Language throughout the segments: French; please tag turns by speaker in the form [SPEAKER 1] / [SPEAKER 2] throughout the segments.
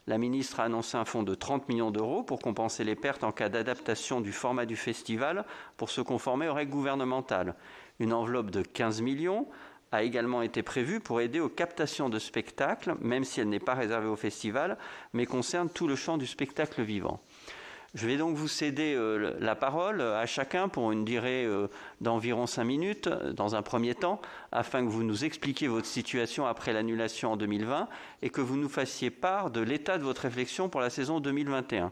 [SPEAKER 1] La ministre a annoncé un fonds de 30 millions d'euros pour compenser les pertes en cas d'adaptation du format du festival pour se conformer aux règles gouvernementales. Une enveloppe de 15 millions a également été prévue pour aider aux captations de spectacles, même si elle n'est pas réservée au festival, mais concerne tout le champ du spectacle vivant. Je vais donc vous céder la parole à chacun pour une durée d'environ 5 minutes dans un premier temps, afin que vous nous expliquiez votre situation après l'annulation en 2020 et que vous nous fassiez part de l'état de votre réflexion pour la saison 2021.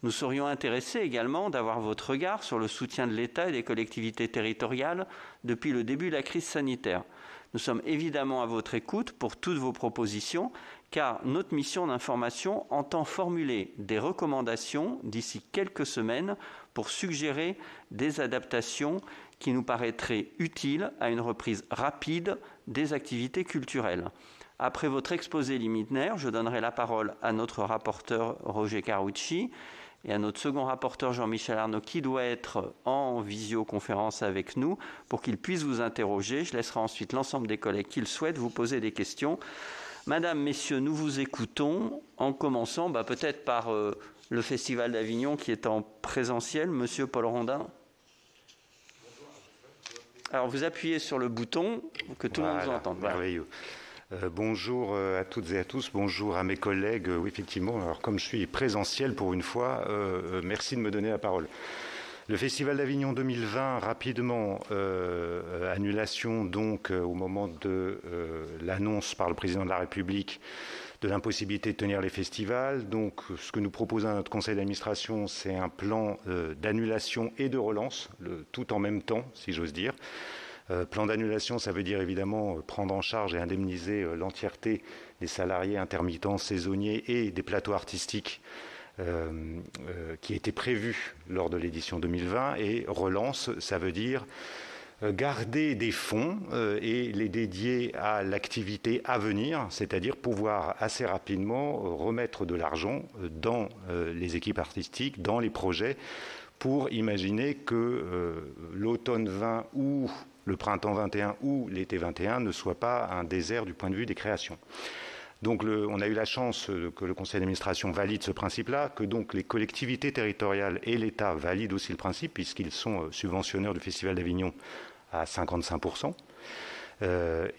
[SPEAKER 1] Nous serions intéressés également d'avoir votre regard sur le soutien de l'État et des collectivités territoriales depuis le début de la crise sanitaire. Nous sommes évidemment à votre écoute pour toutes vos propositions, car notre mission d'information entend formuler des recommandations d'ici quelques semaines pour suggérer des adaptations qui nous paraîtraient utiles à une reprise rapide des activités culturelles. Après votre exposé liminaire, je donnerai la parole à notre rapporteur Roger Carucci et à notre second rapporteur Jean-Michel Arnaud qui doit être en visioconférence avec nous pour qu'il puisse vous interroger. Je laisserai ensuite l'ensemble des collègues qui le souhaitent vous poser des questions. Madame, Messieurs, nous vous écoutons en commençant peut-être par le Festival d'Avignon qui est en présentiel. Monsieur Paul Rondin. Alors vous appuyez sur le bouton pour que tout le monde vous entende. Voilà.
[SPEAKER 2] Merveilleux. Bonjour à toutes et à tous, bonjour à mes collègues. Oui, effectivement, alors comme je suis présentiel pour une fois, merci de me donner la parole. Le Festival d'Avignon 2020, rapidement, annulation donc au moment de l'annonce par le Président de la République de l'impossibilité de tenir les festivals. Donc ce que nous proposons à notre conseil d'administration, c'est un plan d'annulation et de relance, tout en même temps, si j'ose dire. Plan d'annulation, ça veut dire évidemment prendre en charge et indemniser l'entièreté des salariés intermittents, saisonniers et des plateaux artistiques qui étaient prévus lors de l'édition 2020. Et relance, ça veut dire garder des fonds et les dédier à l'activité à venir, c'est-à-dire pouvoir assez rapidement remettre de l'argent dans les équipes artistiques, dans les projets, pour imaginer que l'automne 20 ou le printemps 21 ou l'été 21 ne soit pas un désert du point de vue des créations. Donc on a eu la chance que le conseil d'administration valide ce principe-là, que donc les collectivités territoriales et l'État valident aussi le principe, puisqu'ils sont subventionneurs du Festival d'Avignon à 55%.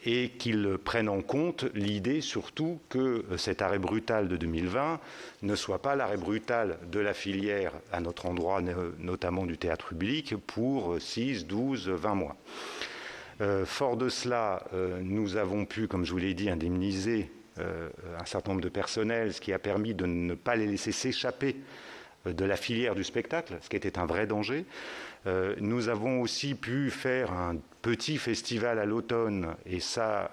[SPEAKER 2] Et qu'ils prennent en compte l'idée surtout que cet arrêt brutal de 2020 ne soit pas l'arrêt brutal de la filière à notre endroit, notamment du théâtre public, pour 6, 12, 20 mois. Fort de cela, nous avons pu, comme je vous l'ai dit, indemniser un certain nombre de personnels, ce qui a permis de ne pas les laisser s'échapper de la filière du spectacle, ce qui était un vrai danger. Nous avons aussi pu faire un petit festival à l'automne, et ça,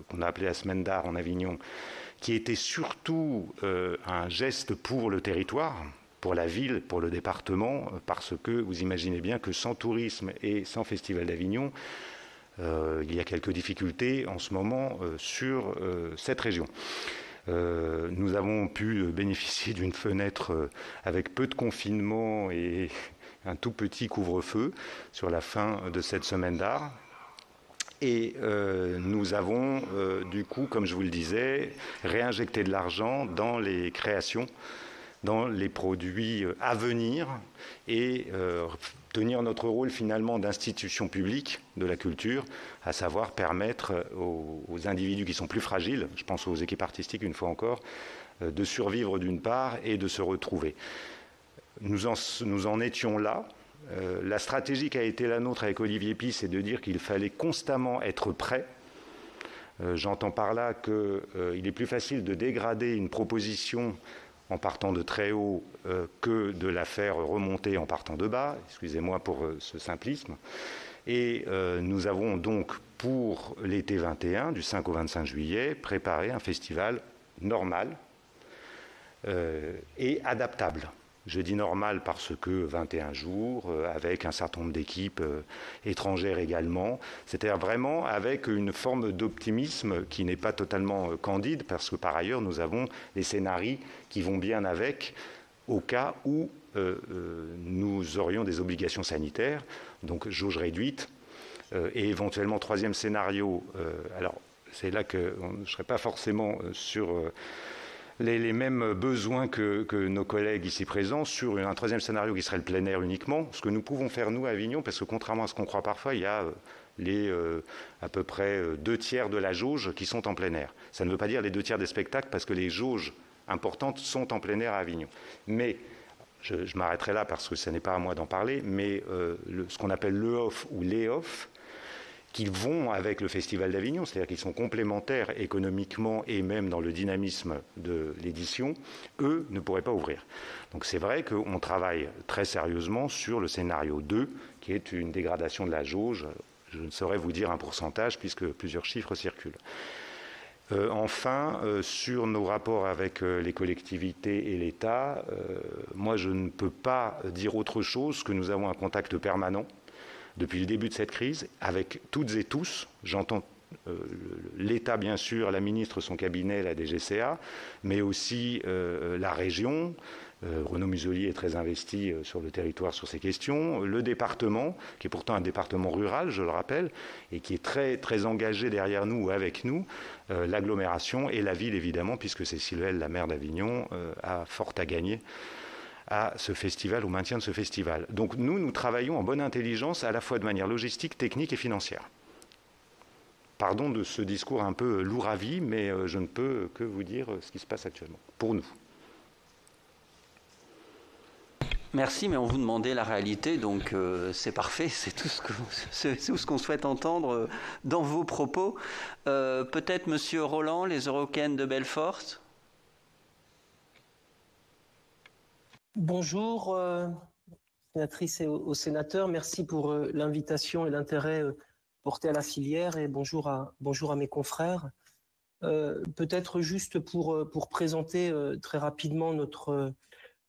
[SPEAKER 2] qu'on a appelé la Semaine d'Art en Avignon, qui était surtout un geste pour le territoire, pour la ville, pour le département, parce que vous imaginez bien que sans tourisme et sans Festival d'Avignon, il y a quelques difficultés en ce moment sur cette région. Nous avons pu bénéficier d'une fenêtre avec peu de confinement et un tout petit couvre-feu sur la fin de cette semaine d'art. Et nous avons, du coup, comme je vous le disais, réinjecté de l'argent dans les créations, dans les produits à venir et tenir notre rôle finalement d'institution publique de la culture, à savoir permettre aux individus qui sont plus fragiles, je pense aux équipes artistiques une fois encore, de survivre d'une part et de se retrouver. Nous en étions là. La stratégie qui a été la nôtre avec Olivier Py, c'est de dire qu'il fallait constamment être prêt. J'entends par là qu'il est plus facile de dégrader une proposition en partant de très haut que de la faire remonter en partant de bas. Excusez-moi pour ce simplisme. Et nous avons donc, pour l'été 21, du 5 au 25 juillet, préparé un festival normal et adaptable. Je dis normal parce que 21 jours, avec un certain nombre d'équipes étrangères également, c'est-à-dire vraiment avec une forme d'optimisme qui n'est pas totalement candide, parce que par ailleurs, nous avons les scénarios qui vont bien avec, au cas où nous aurions des obligations sanitaires, donc jauge réduite, et éventuellement troisième scénario, alors c'est là que je ne serai pas forcément sur les mêmes besoins que nos collègues ici présents sur un troisième scénario qui serait le plein air uniquement, ce que nous pouvons faire nous à Avignon, parce que contrairement à ce qu'on croit parfois, il y a à peu près 2/3 de la jauge qui sont en plein air. Ça ne veut pas dire les 2/3 des spectacles, parce que les jauges importantes sont en plein air à Avignon. Mais je m'arrêterai là parce que ce n'est pas à moi d'en parler, mais ce qu'on appelle le off ou les off, qui vont avec le Festival d'Avignon, c'est-à-dire qu'ils sont complémentaires économiquement et même dans le dynamisme de l'édition, eux ne pourraient pas ouvrir. Donc c'est vrai qu'on travaille très sérieusement sur le scénario 2, qui est une dégradation de la jauge. Je ne saurais vous dire un pourcentage puisque plusieurs chiffres circulent. Enfin, sur nos rapports avec les collectivités et l'État, moi je ne peux pas dire autre chose que nous avons un contact permanent depuis le début de cette crise, avec toutes et tous. J'entends l'État, bien sûr, la ministre, son cabinet, la DGCA, mais aussi la région. Renaud Muselier est très investi sur le territoire sur ces questions. Le département, qui est pourtant un département rural, je le rappelle, et qui est très, très engagé derrière nous ou avec nous. L'agglomération et la ville, évidemment, puisque Cécile Helle, la maire d'Avignon, a fort à gagner à ce festival, au maintien de ce festival. Donc nous travaillons en bonne intelligence, à la fois de manière logistique, technique et financière. Pardon de ce discours un peu lourd à vie, mais je ne peux que vous dire ce qui se passe actuellement, pour nous.
[SPEAKER 1] Merci, mais on vous demandait la réalité, donc c'est parfait, c'est tout ce qu'on souhaite entendre dans vos propos. Peut-être Monsieur Roland, les Eurocaines de Belfort.
[SPEAKER 3] Bonjour, sénatrices et aux sénateurs. Merci pour l'invitation et l'intérêt porté à la filière, et bonjour à mes confrères. Peut-être juste pour présenter très rapidement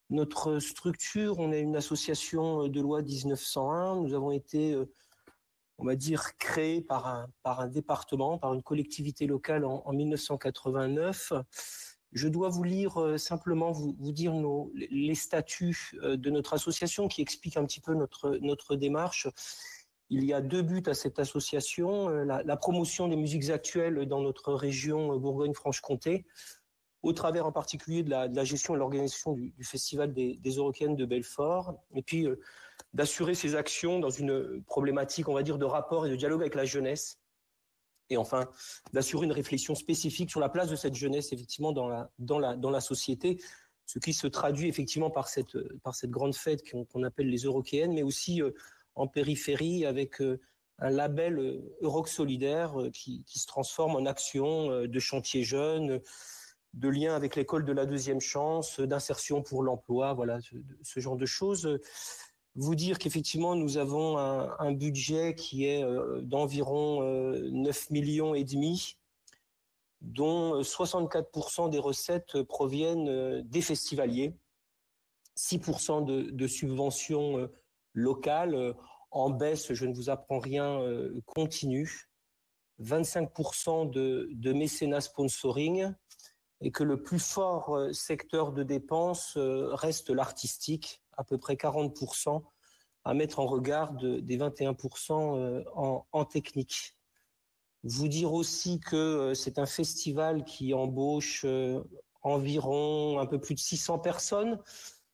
[SPEAKER 3] notre structure. On est une association de loi 1901. Nous avons été, on va dire, créés par un département, par une collectivité locale en 1989. Je dois vous lire simplement, vous dire les statuts de notre association qui expliquent un petit peu notre démarche. Il y a 2 buts à cette association, la promotion des musiques actuelles dans notre région Bourgogne-Franche-Comté, au travers en particulier de la gestion et de l'organisation du Festival des Eurocaines de Belfort, et puis d'assurer ces actions dans une problématique, on va dire, de rapport et de dialogue avec la jeunesse, et enfin d'assurer une réflexion spécifique sur la place de cette jeunesse effectivement dans la société, ce qui se traduit effectivement par cette grande fête qu'on appelle les Eurocaines, mais aussi en périphérie avec un label Euroc Solidaire qui se transforme en action de chantier jeune, de lien avec l'école de la deuxième chance, d'insertion pour l'emploi, voilà, ce genre de choses. Vous dire qu'effectivement, nous avons un budget qui est d'environ 9,5 millions, dont 64% des recettes proviennent des festivaliers, 6% de subventions locales, en baisse, je ne vous apprends rien, continue, 25% de mécénat sponsoring, et que le plus fort secteur de dépenses reste l'artistique, à peu près 40%, à mettre en regard des 21% en technique. Vous dire aussi que c'est un festival qui embauche environ un peu plus de 600 personnes.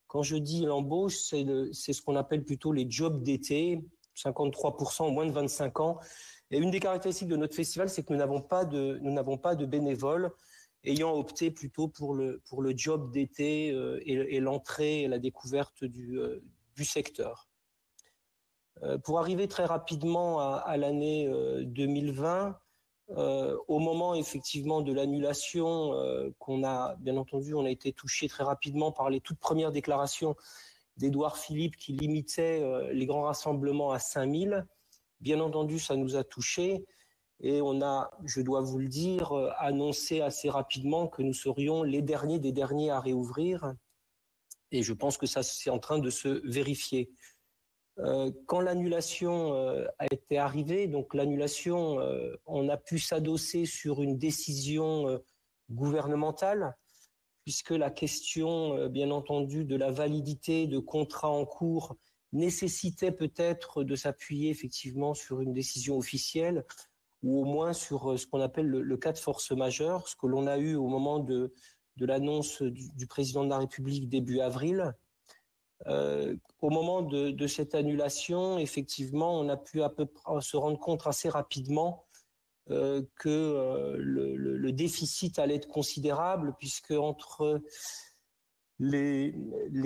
[SPEAKER 3] Quand je dis l'embauche, c'est ce qu'on appelle plutôt les jobs d'été, 53% au moins de 25 ans. Et une des caractéristiques de notre festival, c'est que nous n'avons pas de bénévoles, ayant opté plutôt pour le job d'été et l'entrée et la découverte du secteur. Pour arriver très rapidement à l'année 2020, au moment effectivement de l'annulation qu'on a, bien entendu, on a été touché très rapidement par les toutes premières déclarations d'Édouard Philippe qui limitait les grands rassemblements à 5000. Bien entendu, ça nous a touchés. Et on a, je dois vous le dire, annoncé assez rapidement que nous serions les derniers des derniers à réouvrir. Et je pense que ça, c'est en train de se vérifier. Quand l'annulation a été arrivée, donc l'annulation, on a pu s'adosser sur une décision gouvernementale, puisque la question, bien entendu, de la validité de contrats en cours nécessitait peut-être de s'appuyer effectivement sur une décision officielle, ou au moins sur ce qu'on appelle le cas de force majeure, ce que l'on a eu au moment de l'annonce du président de la République début avril. Au moment de cette annulation, effectivement, on a pu à peu près se rendre compte assez rapidement que le déficit allait être considérable, puisque entre les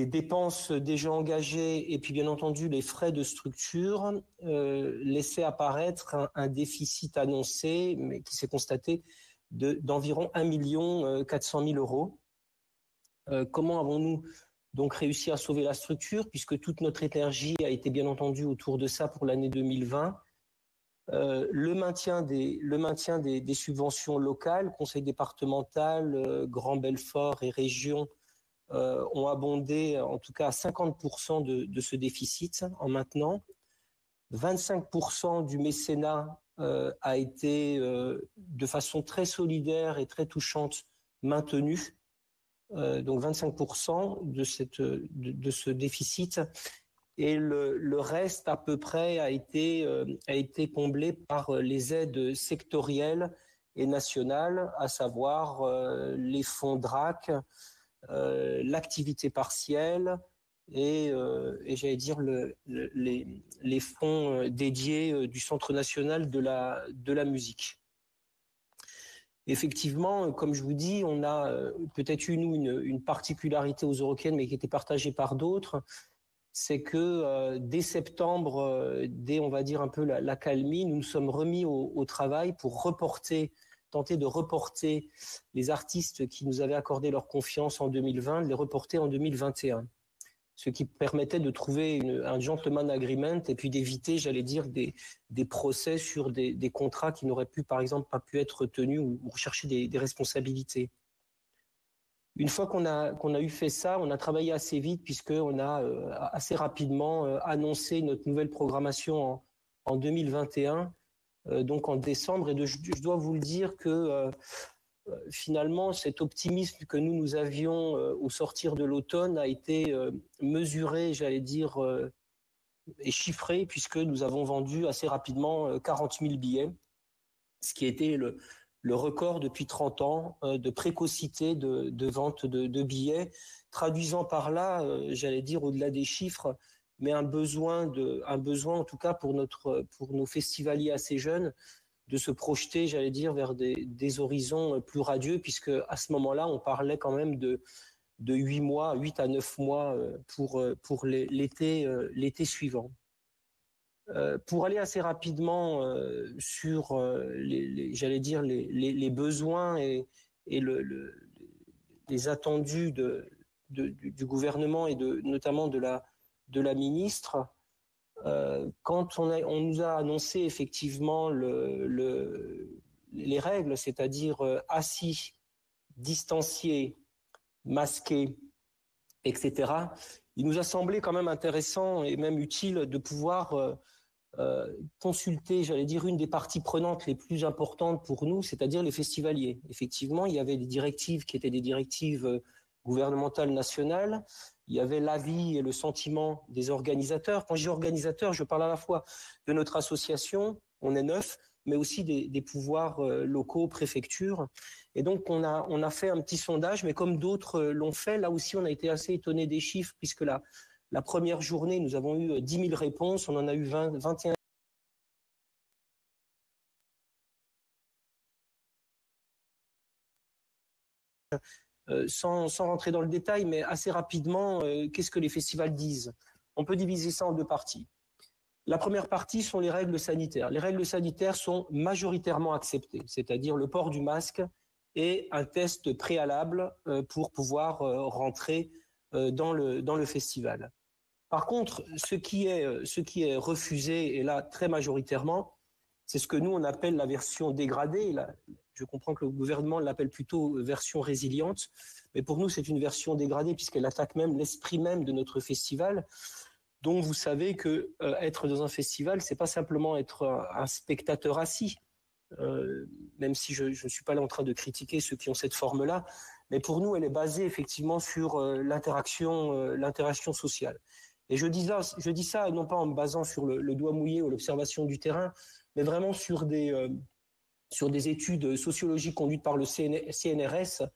[SPEAKER 3] dépenses déjà engagées et puis bien entendu les frais de structure laissaient apparaître un déficit annoncé, mais qui s'est constaté d'environ 1 400 000 euros. Comment avons-nous donc réussi à sauver la structure, puisque toute notre énergie a été bien entendu autour de ça pour l'année 2020. Le maintien des subventions locales, conseil départemental, Grand Belfort et région ont abondé en tout cas à 50% de ce déficit en maintenant. 25% du mécénat a été de façon très solidaire et très touchante maintenu. Donc 25% de ce déficit, et le reste à peu près a été comblé par les aides sectorielles et nationales, à savoir les fonds DRAC, l'activité partielle et j'allais dire les fonds dédiés du Centre national de la musique. Effectivement, comme je vous dis, on a peut-être une particularité aux Eurockéennes, mais qui était partagée par d'autres, c'est que dès septembre, dès on va dire un peu l'accalmie, nous nous sommes remis au travail pour tenter de reporter les artistes qui nous avaient accordé leur confiance en 2020, de les reporter en 2021. Ce qui permettait de trouver un gentleman agreement et puis d'éviter, j'allais dire, des procès sur des contrats qui n'auraient par exemple pas pu être tenus ou rechercher des responsabilités. Une fois qu'on a eu fait ça, on a travaillé assez vite, puisqu'on a assez rapidement annoncé notre nouvelle programmation en 2021, donc en décembre. Et je dois vous le dire que finalement, cet optimisme que nous avions au sortir de l'automne a été mesuré, j'allais dire, et chiffré, puisque nous avons vendu assez rapidement 40 000 billets, ce qui était le record depuis 30 ans de précocité de vente de billets, traduisant par là, j'allais dire, au-delà des chiffres, mais un besoin en tout cas pour nos festivaliers assez jeunes, de se projeter, j'allais dire, vers des horizons plus radieux, puisque à ce moment-là, on parlait quand même de 8 à 9 mois pour l'été suivant. Pour aller assez rapidement sur j'allais dire les besoins et les attendus du gouvernement et notamment de la ministre, quand on nous a annoncé effectivement les règles, c'est-à-dire assis, distanciés, masqués, etc., il nous a semblé quand même intéressant et même utile de pouvoir consulter, j'allais dire, une des parties prenantes les plus importantes pour nous, c'est-à-dire les festivaliers. Effectivement, il y avait des directives qui étaient des directives gouvernementales nationales. Il y avait l'avis et le sentiment des organisateurs. Quand je dis organisateurs, je parle à la fois de notre association, on est 9, mais aussi des pouvoirs locaux, préfectures. Et donc, on a fait un petit sondage, mais comme d'autres l'ont fait, là aussi, on a été assez étonnés des chiffres, puisque la première journée, nous avons eu 10 000 réponses, on en a eu 21. Sans rentrer dans le détail, mais assez rapidement, qu'est-ce que les festivals disent? On peut diviser ça en deux parties. La première partie sont les règles sanitaires. Les règles sanitaires sont majoritairement acceptées, c'est-à-dire le port du masque et un test préalable pour pouvoir rentrer dans le festival. Par contre, ce qui est refusé, et là très majoritairement, c'est ce que nous on appelle la version dégradée. Là, je comprends que le gouvernement l'appelle plutôt version résiliente, mais pour nous c'est une version dégradée puisqu'elle attaque même l'esprit même de notre festival. Donc vous savez que être dans un festival, c'est pas simplement être un spectateur assis, même si je ne suis pas là en train de critiquer ceux qui ont cette forme-là, mais pour nous elle est basée effectivement sur l'interaction sociale. Et je dis ça non pas en me basant sur le doigt mouillé ou l'observation du terrain, mais vraiment sur des études sociologiques conduites par le CNRS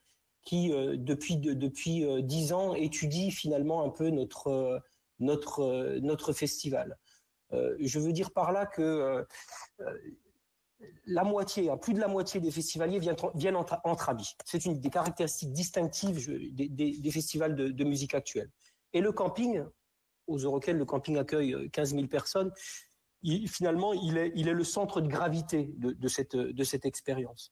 [SPEAKER 3] qui depuis 10 ans étudie finalement un peu notre festival. Je veux dire par là que la moitié, plus de la moitié des festivaliers viennent entre amis. C'est une des caractéristiques distinctives des festivals de musique actuelle. Et le camping, aux Euroquelles, le camping accueille 15 000 personnes. Finalement, il est le centre de gravité de cette expérience.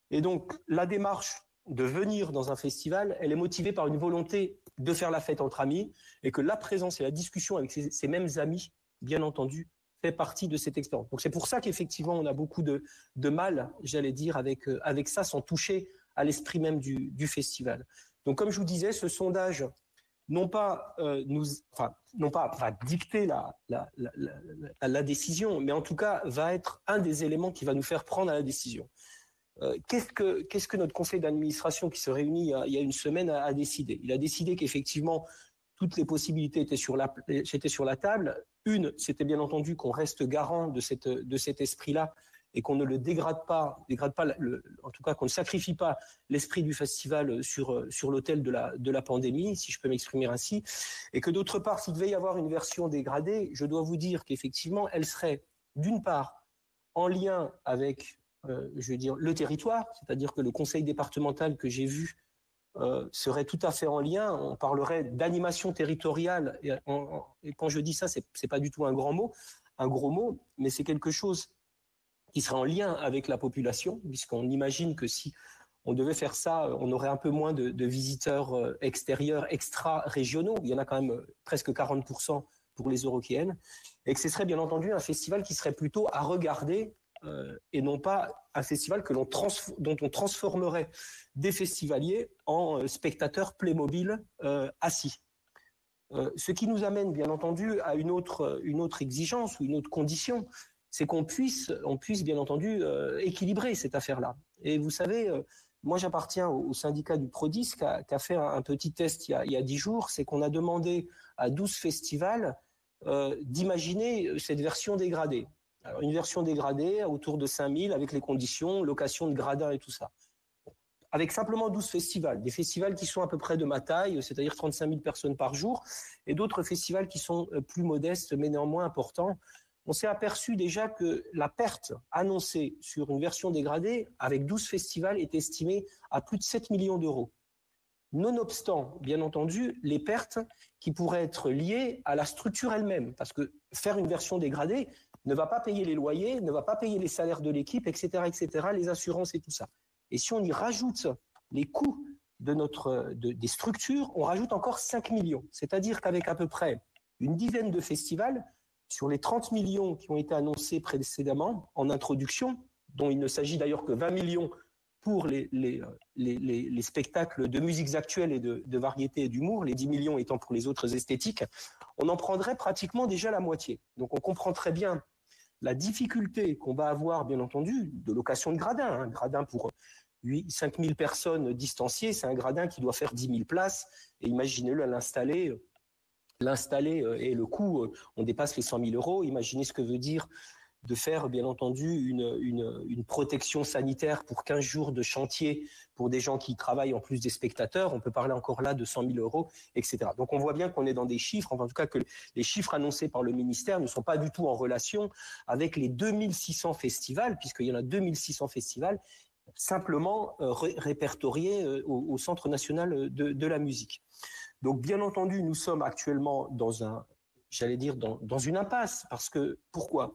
[SPEAKER 3] Et donc, la démarche de venir dans un festival, elle est motivée par une volonté de faire la fête entre amis et que la présence et la discussion avec ces mêmes amis, bien entendu, fait partie de cette expérience. Donc, c'est pour ça qu'effectivement, on a beaucoup de mal, j'allais dire, avec ça, sans toucher à l'esprit même du festival. Donc, comme je vous disais, ce sondage non pas va dicter la décision, mais en tout cas va être un des éléments qui va nous faire prendre la décision. Qu'est-ce que notre conseil d'administration qui se réunit il y a une semaine a décidé? Il a décidé qu'effectivement toutes les possibilités étaient sur la table. Une, c'était bien entendu qu'on reste garant de cet esprit-là et qu'on ne le dégrade pas, en tout cas qu'on ne sacrifie pas l'esprit du festival sur l'autel de la pandémie, si je peux m'exprimer ainsi, et que d'autre part, s'il devait y avoir une version dégradée, je dois vous dire qu'effectivement, elle serait d'une part en lien avec, je veux dire, le territoire, c'est-à-dire que le conseil départemental que j'ai vu serait tout à fait en lien. On parlerait d'animation territoriale, et quand je dis ça, c'est pas du tout un gros mot, mais c'est quelque chose qui serait en lien avec la population, puisqu'on imagine que si on devait faire ça, on aurait un peu moins de visiteurs extérieurs, extra-régionaux. Il y en a quand même presque 40% pour les Eurokéennes, et que ce serait bien entendu un festival qui serait plutôt à regarder et non pas un festival dont on transformerait des festivaliers en spectateurs Playmobil assis. Ce qui nous amène bien entendu à une autre exigence ou une autre condition, c'est qu'on puisse bien entendu équilibrer cette affaire-là. Et vous savez, moi j'appartiens au syndicat du Prodis qui a fait un petit test il y a 10 jours, c'est qu'on a demandé à 12 festivals d'imaginer cette version dégradée. Alors une version dégradée autour de 5 000 avec les conditions, location de gradins et tout ça. Avec simplement 12 festivals, des festivals qui sont à peu près de ma taille, c'est-à-dire 35 000 personnes par jour, et d'autres festivals qui sont plus modestes mais néanmoins importants. On s'est aperçu déjà que la perte annoncée sur une version dégradée avec 12 festivals est estimée à plus de 7 millions d'euros. Nonobstant, bien entendu, les pertes qui pourraient être liées à la structure elle-même, parce que faire une version dégradée ne va pas payer les loyers, ne va pas payer les salaires de l'équipe, etc., les assurances et tout ça. Et si on y rajoute les coûts des structures, on rajoute encore 5 millions. C'est-à-dire qu'avec à peu près une dizaine de festivals, sur les 30 millions qui ont été annoncés précédemment en introduction, dont il ne s'agit d'ailleurs que 20 millions pour les spectacles de musiques actuelles et de variété et d'humour, les 10 millions étant pour les autres esthétiques, on en prendrait pratiquement déjà la moitié. Donc on comprend très bien la difficulté qu'on va avoir, bien entendu, de location de gradins. Un gradin pour 5 000 personnes distanciées, c'est un gradin qui doit faire 10 000 places, et imaginez-le à l'installer et le coût, on dépasse les 100 000 euros. Imaginez ce que veut dire de faire, bien entendu, une protection sanitaire pour 15 jours de chantier pour des gens qui travaillent en plus des spectateurs. On peut parler encore là de 100 000 euros, etc. Donc on voit bien qu'on est dans des chiffres, enfin, en tout cas que les chiffres annoncés par le ministère ne sont pas du tout en relation avec les 2600 festivals, puisqu'il y en a 2600 festivals simplement répertoriés au Centre national de la musique. Donc, bien entendu, nous sommes actuellement dans une impasse. Parce que, pourquoi?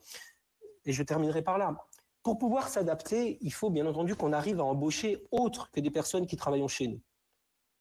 [SPEAKER 3] Et je terminerai par là. Pour pouvoir s'adapter, il faut bien entendu qu'on arrive à embaucher autres que des personnes qui travaillent chez nous.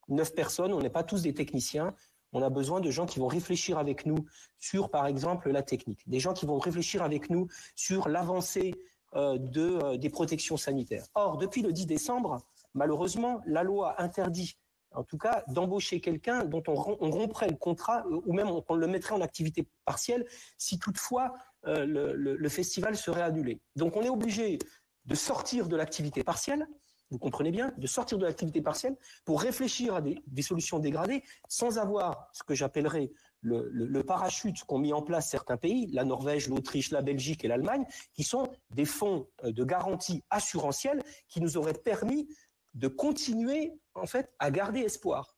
[SPEAKER 3] 9 personnes, on n'est pas tous des techniciens. On a besoin de gens qui vont réfléchir avec nous sur, par exemple, la technique. Des gens qui vont réfléchir avec nous sur l'avancée des protections sanitaires. Or, depuis le 10 décembre, malheureusement, la loi interdit en tout cas, d'embaucher quelqu'un dont on romprait le contrat ou même on le mettrait en activité partielle si toutefois le festival serait annulé. Donc on est obligé de sortir de l'activité partielle, vous comprenez bien, de sortir de l'activité partielle pour réfléchir à des solutions dégradées sans avoir ce que j'appellerais le parachute qu'ont mis en place certains pays, la Norvège, l'Autriche, la Belgique et l'Allemagne, qui sont des fonds de garantie assurantielle qui nous auraient permis de continuer en fait à garder espoir.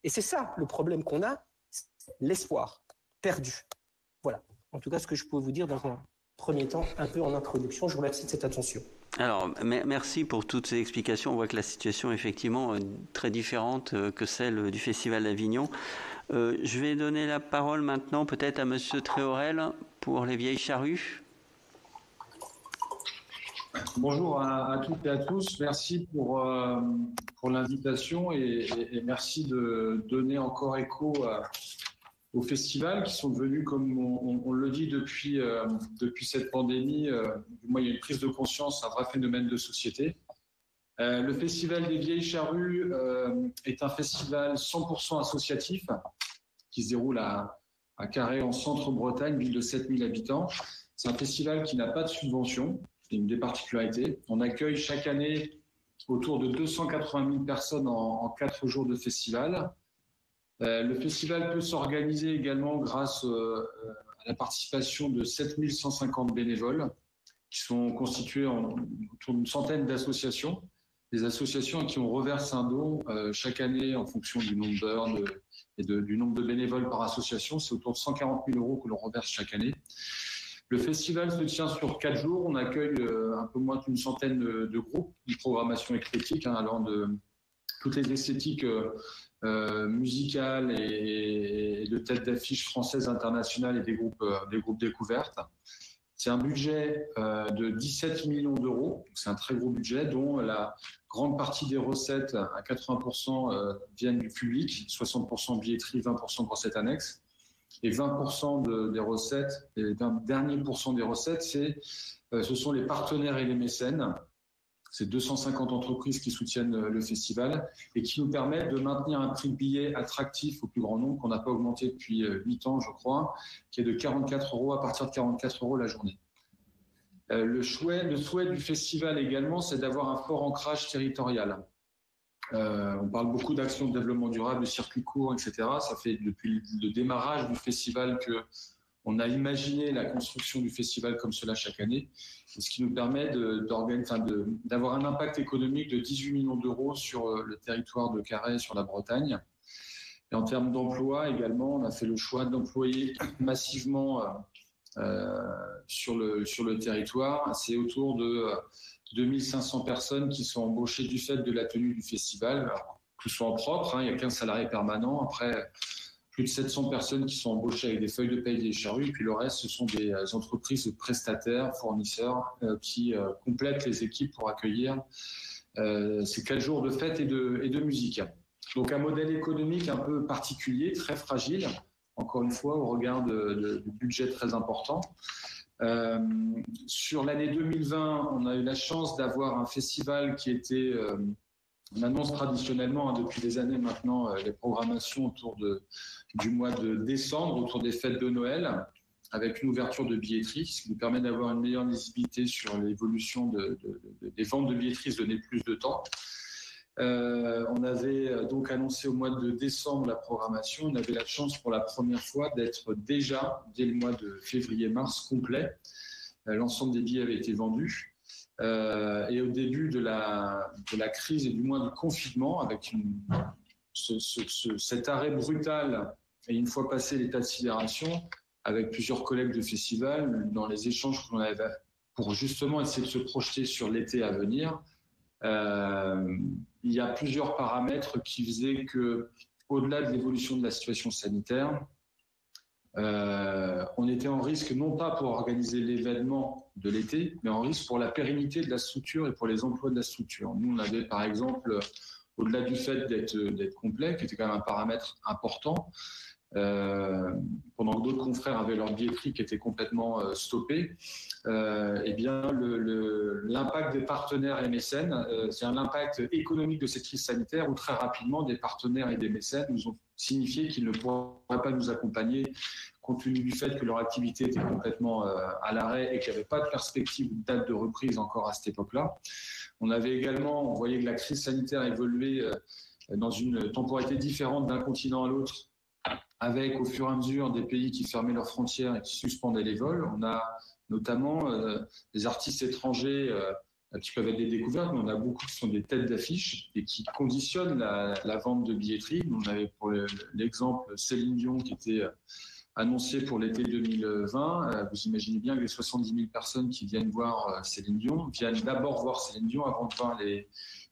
[SPEAKER 3] Et c'est ça le problème qu'on a, l'espoir perdu. Voilà, en tout cas ce que je peux vous dire dans un premier temps, un peu en introduction. Je vous remercie de cette attention.
[SPEAKER 1] Alors, merci pour toutes ces explications. On voit que la situation est effectivement très différente que celle du Festival d'Avignon. Je vais donner la parole maintenant peut-être à Monsieur Tréorel pour les Vieilles Charrues.
[SPEAKER 4] Bonjour à toutes et à tous. Merci pour l'invitation et merci de donner encore écho aux festivals qui sont devenus, comme on le dit depuis cette pandémie, du moins il y a une prise de conscience, un vrai phénomène de société. Le Festival des Vieilles Charrues est un festival 100% associatif qui se déroule à Carhaix en Centre-Bretagne, ville de 7000 habitants. C'est un festival qui n'a pas de subvention, c'est une des particularités. On accueille chaque année autour de 280 000 personnes en 4 jours de festival. Le festival peut s'organiser également grâce à la participation de 7150 bénévoles qui sont constitués autour d'une centaine d'associations. Des associations à qui on reverse un don chaque année en fonction du nombre d'heures et du nombre de bénévoles par association. C'est autour de 140 000 € que l'on reverse chaque année. Le festival se tient sur 4 jours. On accueille un peu moins d'une centaine de groupes, une programmation éclectique allant de toutes les esthétiques musicales et de têtes d'affiches françaises, internationales et des groupes découvertes. C'est un budget de 17 millions d'euros. C'est un très gros budget dont la grande partie des recettes, à 80%, viennent du public, 60% billetterie, 20% recettes annexes. Et 20% des recettes, et d'un dernier pourcent des recettes, ce sont les partenaires et les mécènes. C'est 250 entreprises qui soutiennent le festival et qui nous permettent de maintenir un prix de billet attractif au plus grand nombre, qu'on n'a pas augmenté depuis 8 ans, je crois, qui est de 44 € à partir de 44 € la journée. Le souhait du festival également, c'est d'avoir un fort ancrage territorial. On parle beaucoup d'actions de développement durable, de circuits courts, etc. Ça fait depuis le démarrage du festival qu'on a imaginé la construction du festival comme cela chaque année, ce qui nous permet d'avoir un impact économique de 18 millions d'euros sur le territoire de Carhaix, sur la Bretagne. Et en termes d'emploi également, on a fait le choix d'employer massivement sur le territoire. C'est autour de 2500 personnes qui sont embauchées du fait de la tenue du festival. Alors, tout soit en propre, il n'y a qu'un salarié permanent. Après, plus de 700 personnes qui sont embauchées avec des feuilles de paie des charrues. Et puis le reste, ce sont des entreprises prestataires, fournisseurs qui complètent les équipes pour accueillir ces 4 jours de fête et de musique. Donc un modèle économique un peu particulier, très fragile, encore une fois, au regard du budget très important. Sur l'année 2020, on a eu la chance d'avoir un festival qui était, on annonce traditionnellement depuis des années maintenant les programmations autour du mois de décembre, autour des fêtes de Noël, avec une ouverture de billetterie, ce qui nous permet d'avoir une meilleure visibilité sur l'évolution des ventes de billetterie, se donner plus de temps. On avait donc annoncé au mois de décembre la programmation. On avait la chance pour la première fois d'être déjà, dès le mois de février-mars, complet. L'ensemble des billets avait été vendu. Et au début de la crise et du moins du confinement, avec cet arrêt brutal et une fois passé l'état de sidération, avec plusieurs collègues de festival, dans les échanges qu'on avait pour justement essayer de se projeter sur l'été à venir, il y a plusieurs paramètres qui faisaient que, au-delà de l'évolution de la situation sanitaire, on était en risque non pas pour organiser l'événement de l'été, mais en risque pour la pérennité de la structure et pour les emplois de la structure. Nous, on avait par exemple, au-delà du fait d'être complet, qui était quand même un paramètre important, pendant que d'autres confrères avaient leur billetterie qui était complètement stoppée, eh bien l'impact des partenaires et mécènes, c'est un impact économique de cette crise sanitaire où très rapidement des partenaires et des mécènes nous ont signifié qu'ils ne pourraient pas nous accompagner compte tenu du fait que leur activité était complètement à l'arrêt et qu'il n'y avait pas de perspective ou de date de reprise encore à cette époque-là. On voyait que la crise sanitaire évoluait dans une temporalité différente d'un continent à l'autre, avec au fur et à mesure des pays qui fermaient leurs frontières et qui suspendaient les vols. On a notamment des artistes étrangers qui peuvent être des découvertes, mais on a beaucoup qui sont des têtes d'affiche et qui conditionnent la vente de billetterie. On avait pour l'exemple Céline Dion qui était annoncé pour l'été 2020. Vous imaginez bien que les 70 000 personnes qui viennent voir Céline Dion viennent d'abord voir Céline Dion avant de voir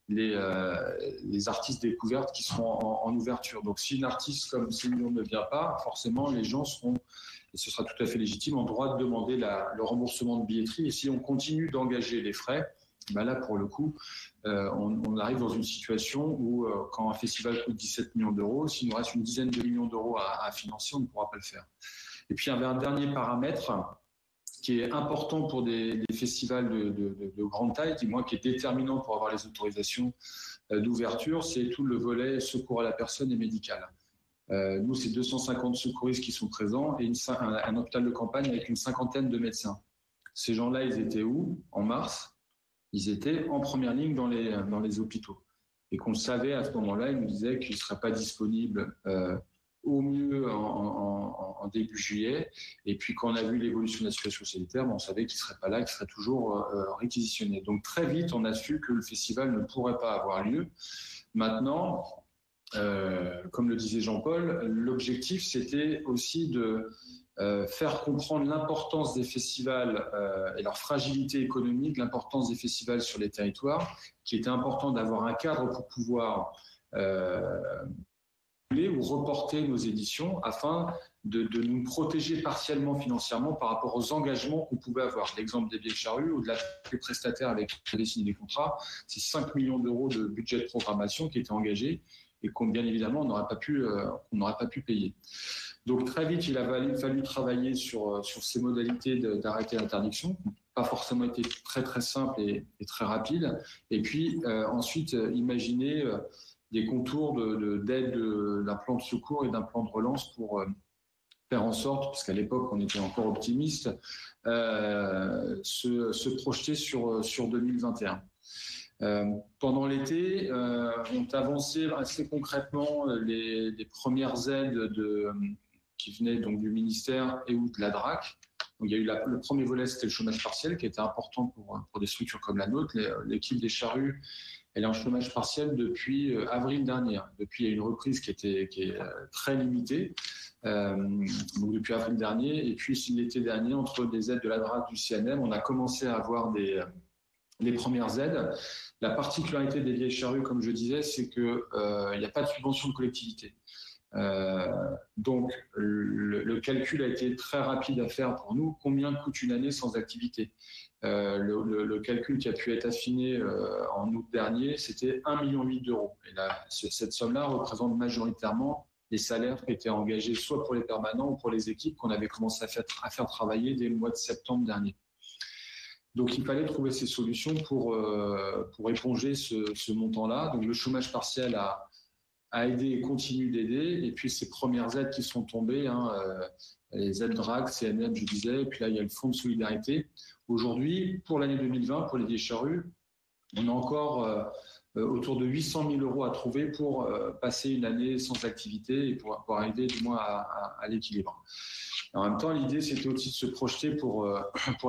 [SPEAKER 4] les artistes découvertes qui seront en ouverture. Donc si une artiste comme Céline Dion ne vient pas, forcément les gens seront, et ce sera tout à fait légitime, en droit de demander le remboursement de billetterie. Et si on continue d'engager les frais, ben là pour le coup, on arrive dans une situation où quand un festival coûte 17 millions d'euros, s'il nous reste une dizaine de millions d'euros à financer, on ne pourra pas le faire. Et puis il y avait un dernier paramètre qui est important pour des festivals de grande taille, qui est déterminant pour avoir les autorisations d'ouverture, c'est tout le volet secours à la personne et médical. Nous, c'est 250 secouristes qui sont présents et un hôpital de campagne avec une cinquantaine de médecins. Ces gens-là, ils étaient où? En mars, ils étaient en première ligne dans les hôpitaux. Et qu'on le savait à ce moment-là, ils nous disaient qu'ils ne seraient pas disponibles au mieux en début juillet. Et puis quand on a vu l'évolution de la situation sanitaire, on savait qu'ils ne seraient pas là, qu'ils seraient toujours réquisitionnés. Donc très vite, on a su que le festival ne pourrait pas avoir lieu. Maintenant, comme le disait Jean-Paul, l'objectif c'était aussi de faire comprendre l'importance des festivals et leur fragilité économique, l'importance des festivals sur les territoires, qui était important d'avoir un cadre pour pouvoir ou reporter nos éditions afin de nous protéger partiellement financièrement par rapport aux engagements qu'on pouvait avoir. L'exemple des Vieilles Charrues ou de la prestataire avec qui on avait signé des contrats, c'est 5 millions d'euros de budget de programmation qui étaient engagés et qu'on, bien évidemment, on n'aurait pas pu payer. Donc très vite, il a fallu travailler sur ces modalités d'arrêter l'interdiction, qui n'ont pas forcément été très très simples et très rapides. Et puis ensuite, imaginer des contours d'aide d'un plan de secours et d'un plan de relance pour faire en sorte, parce qu'à l'époque on était encore optimiste, se projeter sur 2021. Pendant l'été, ont avancé assez concrètement les premières aides qui venaient donc du ministère et ou de la DRAC. Donc, il y a eu le premier volet, c'était le chômage partiel, qui était important pour des structures comme la nôtre. L'équipe des Charrues, elle est en chômage partiel depuis avril dernier. Depuis, il y a une reprise qui est très limitée, donc depuis avril dernier. Et puis, l'été dernier, entre des aides de la DRAC, du CNM, on a commencé à avoir les premières aides. La particularité des Vieilles Charrues, comme je disais, c'est qu'il n'y a pas de subvention de collectivité. Donc, le calcul a été très rapide à faire pour nous. Combien coûte une année sans activité? Le calcul qui a pu être affiné en août dernier, c'était 1,8 million d'euros. Et là, cette somme-là représente majoritairement les salaires qui étaient engagés soit pour les permanents ou pour les équipes qu'on avait commencé à faire travailler dès le mois de septembre dernier. Donc, il fallait trouver ces solutions pour éponger ce montant-là. Donc, le chômage partiel a aidé et continue d'aider. Et puis, ces premières aides qui sont tombées, les aides DRAC, CNM, je disais, et puis là, il y a le Fonds de solidarité. Aujourd'hui, pour l'année 2020, pour les Vieilles Charrues, on a encore autour de 800 000 euros à trouver pour passer une année sans activité et pour arriver du moins à l'équilibre. En même temps, l'idée, c'était aussi de se projeter pour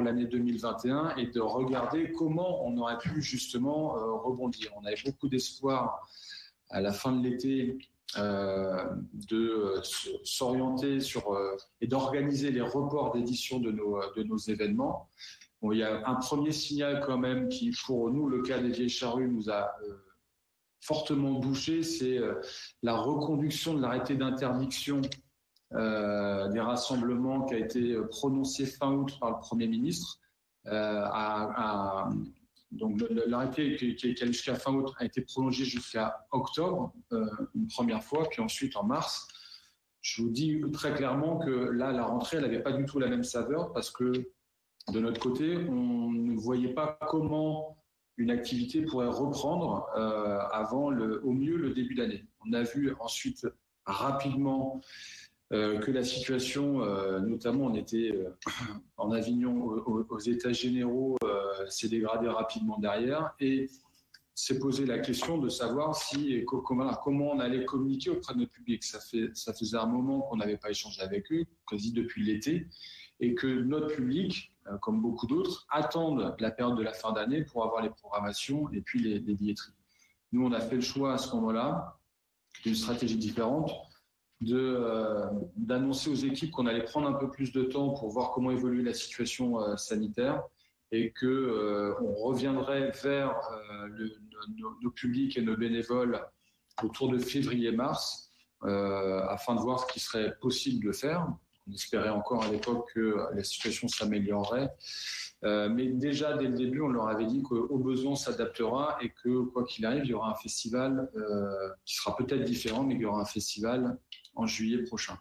[SPEAKER 4] l'année 2021 et de regarder comment on aurait pu justement rebondir. On avait beaucoup d'espoir à la fin de l'été de s'orienter sur et d'organiser les reports d'édition de nos événements. Bon, il y a un premier signal quand même qui, pour nous, le cas des Vieilles Charrues nous a fortement bouché, c'est la reconduction de l'arrêté d'interdiction des rassemblements qui a été prononcé fin août par le Premier ministre. Donc l'arrêté qui est jusqu'à fin août a été prolongé jusqu'à octobre, une première fois, puis ensuite en mars. Je vous dis très clairement que là, la rentrée, elle n'avait pas du tout la même saveur parce que de notre côté, on ne voyait pas comment une activité pourrait reprendre avant au mieux le début d'année. On a vu ensuite rapidement que la situation, notamment on était en Avignon aux États généraux, s'est dégradée rapidement derrière et s'est posé la question de savoir comment on allait communiquer auprès de notre public. Ça faisait un moment qu'on n'avait pas échangé avec eux, quasi depuis l'été, et que notre public, comme beaucoup d'autres, attendent la période de la fin d'année pour avoir les programmations et puis les billetteries. Nous, on a fait le choix à ce moment-là, d'une stratégie différente, d'annoncer aux équipes qu'on allait prendre un peu plus de temps pour voir comment évolue la situation sanitaire et qu'on reviendrait vers nos publics et nos bénévoles autour de février-mars afin de voir ce qui serait possible de faire. On espérait encore à l'époque que la situation s'améliorerait. Mais déjà, dès le début, on leur avait dit qu'au besoin, on s'adaptera et que, quoi qu'il arrive, il y aura un festival qui sera peut-être différent, mais il y aura un festival en juillet prochain.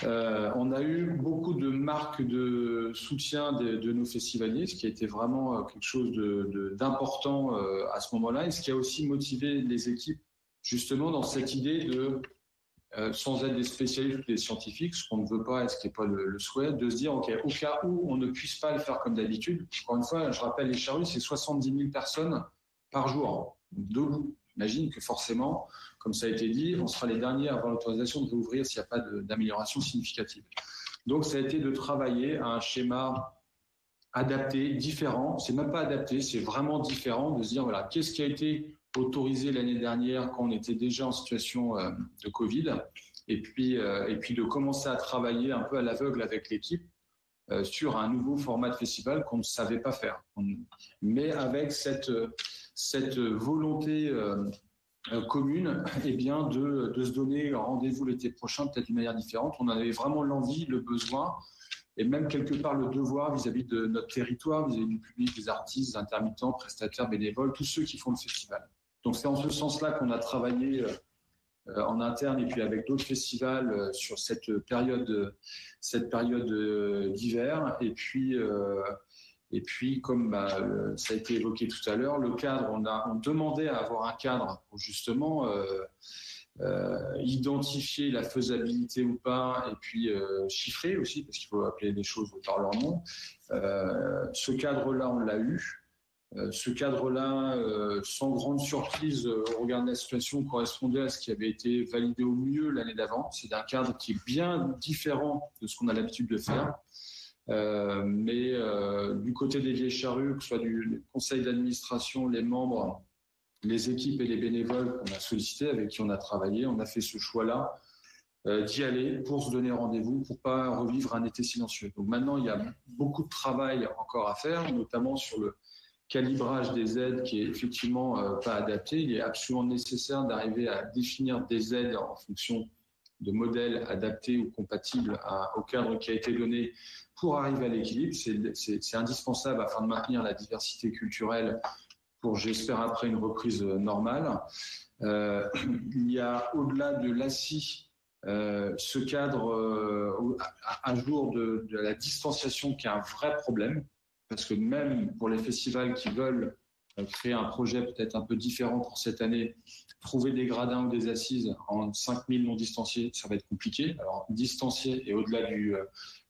[SPEAKER 4] On a eu beaucoup de marques de soutien de nos festivaliers, ce qui a été vraiment quelque chose d'important à ce moment-là et ce qui a aussi motivé les équipes justement dans cette idée de, sans être des spécialistes ou des scientifiques, ce qu'on ne veut pas et ce qui n'est pas le souhait, de se dire ok, au cas où on ne puisse pas le faire comme d'habitude, encore une fois, je rappelle les charrues, c'est 70 000 personnes par jour, debout. J'imagine que forcément, comme ça a été dit, on sera les derniers à avoir l'autorisation de réouvrir s'il n'y a pas d'amélioration significative. Donc, ça a été de travailler à un schéma adapté, différent. C'est même pas adapté, c'est vraiment différent de se dire, voilà, qu'est-ce qui a été autorisé l'année dernière quand on était déjà en situation de Covid et puis de commencer à travailler un peu à l'aveugle avec l'équipe sur un nouveau format de festival qu'on ne savait pas faire. Mais avec cette volonté commune, eh bien de se donner rendez-vous l'été prochain, peut-être d'une manière différente. On avait vraiment l'envie, le besoin, et même quelque part le devoir vis-à-vis de notre territoire, vis-à-vis du public, des artistes, des intermittents, prestataires, bénévoles, tous ceux qui font le festival. Donc c'est en ce sens-là qu'on a travaillé en interne et puis avec d'autres festivals sur cette période d'hiver. Et puis, comme ça a été évoqué tout à l'heure, le cadre, on demandait à avoir un cadre pour justement identifier la faisabilité ou pas, et puis chiffrer aussi, parce qu'il faut appeler les choses par leur nom. Ce cadre-là, on l'a eu. Ce cadre-là, sans grande surprise au regard de la situation, correspondait à ce qui avait été validé au mieux l'année d'avant. C'est un cadre qui est bien différent de ce qu'on a l'habitude de faire. Mais du côté des Vieilles Charrues, que ce soit du conseil d'administration, les membres, les équipes et les bénévoles qu'on a sollicités, avec qui on a travaillé, on a fait ce choix-là d'y aller pour se donner rendez-vous, pour pas revivre un été silencieux. Donc maintenant, il y a beaucoup de travail encore à faire, notamment sur le calibrage des aides qui est effectivement pas adapté. Il est absolument nécessaire d'arriver à définir des aides en fonction de modèles adaptés ou compatibles au cadre qui a été donné pour arriver à l'équilibre. C'est indispensable afin de maintenir la diversité culturelle pour, j'espère, après une reprise normale. Il y a, au-delà de l'ACI, ce cadre à jour de la distanciation qui est un vrai problème, parce que même pour les festivals qui veulent créer un projet peut-être un peu différent pour cette année, trouver des gradins ou des assises en 5000 non distanciés, ça va être compliqué. Alors, distanciés et au-delà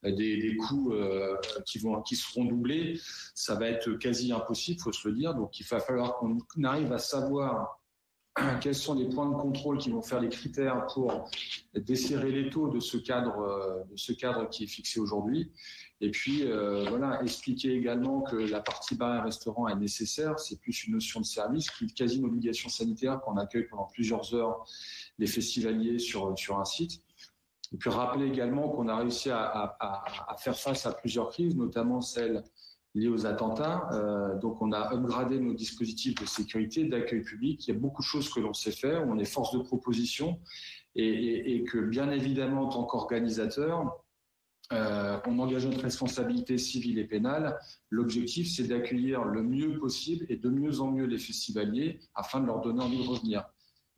[SPEAKER 4] des coûts qui seront doublés, ça va être quasi impossible, il faut se le dire. Donc, il va falloir qu'on arrive à savoir quels sont les points de contrôle qui vont faire les critères pour desserrer les taux de ce cadre qui est fixé aujourd'hui. Et puis, voilà, expliquer également que la partie bar et restaurant est nécessaire. C'est plus une notion de service qu'une quasi une obligation sanitaire qu'on accueille pendant plusieurs heures les festivaliers sur un site. Et puis, rappeler également qu'on a réussi à faire face à plusieurs crises, notamment celle liée aux attentats. Donc, on a upgradé nos dispositifs de sécurité, d'accueil public. Il y a beaucoup de choses que l'on sait faire. On est force de proposition et que, bien évidemment, en tant qu'organisateur, on engage notre responsabilité civile et pénale. L'objectif, c'est d'accueillir le mieux possible et de mieux en mieux les festivaliers afin de leur donner envie de revenir.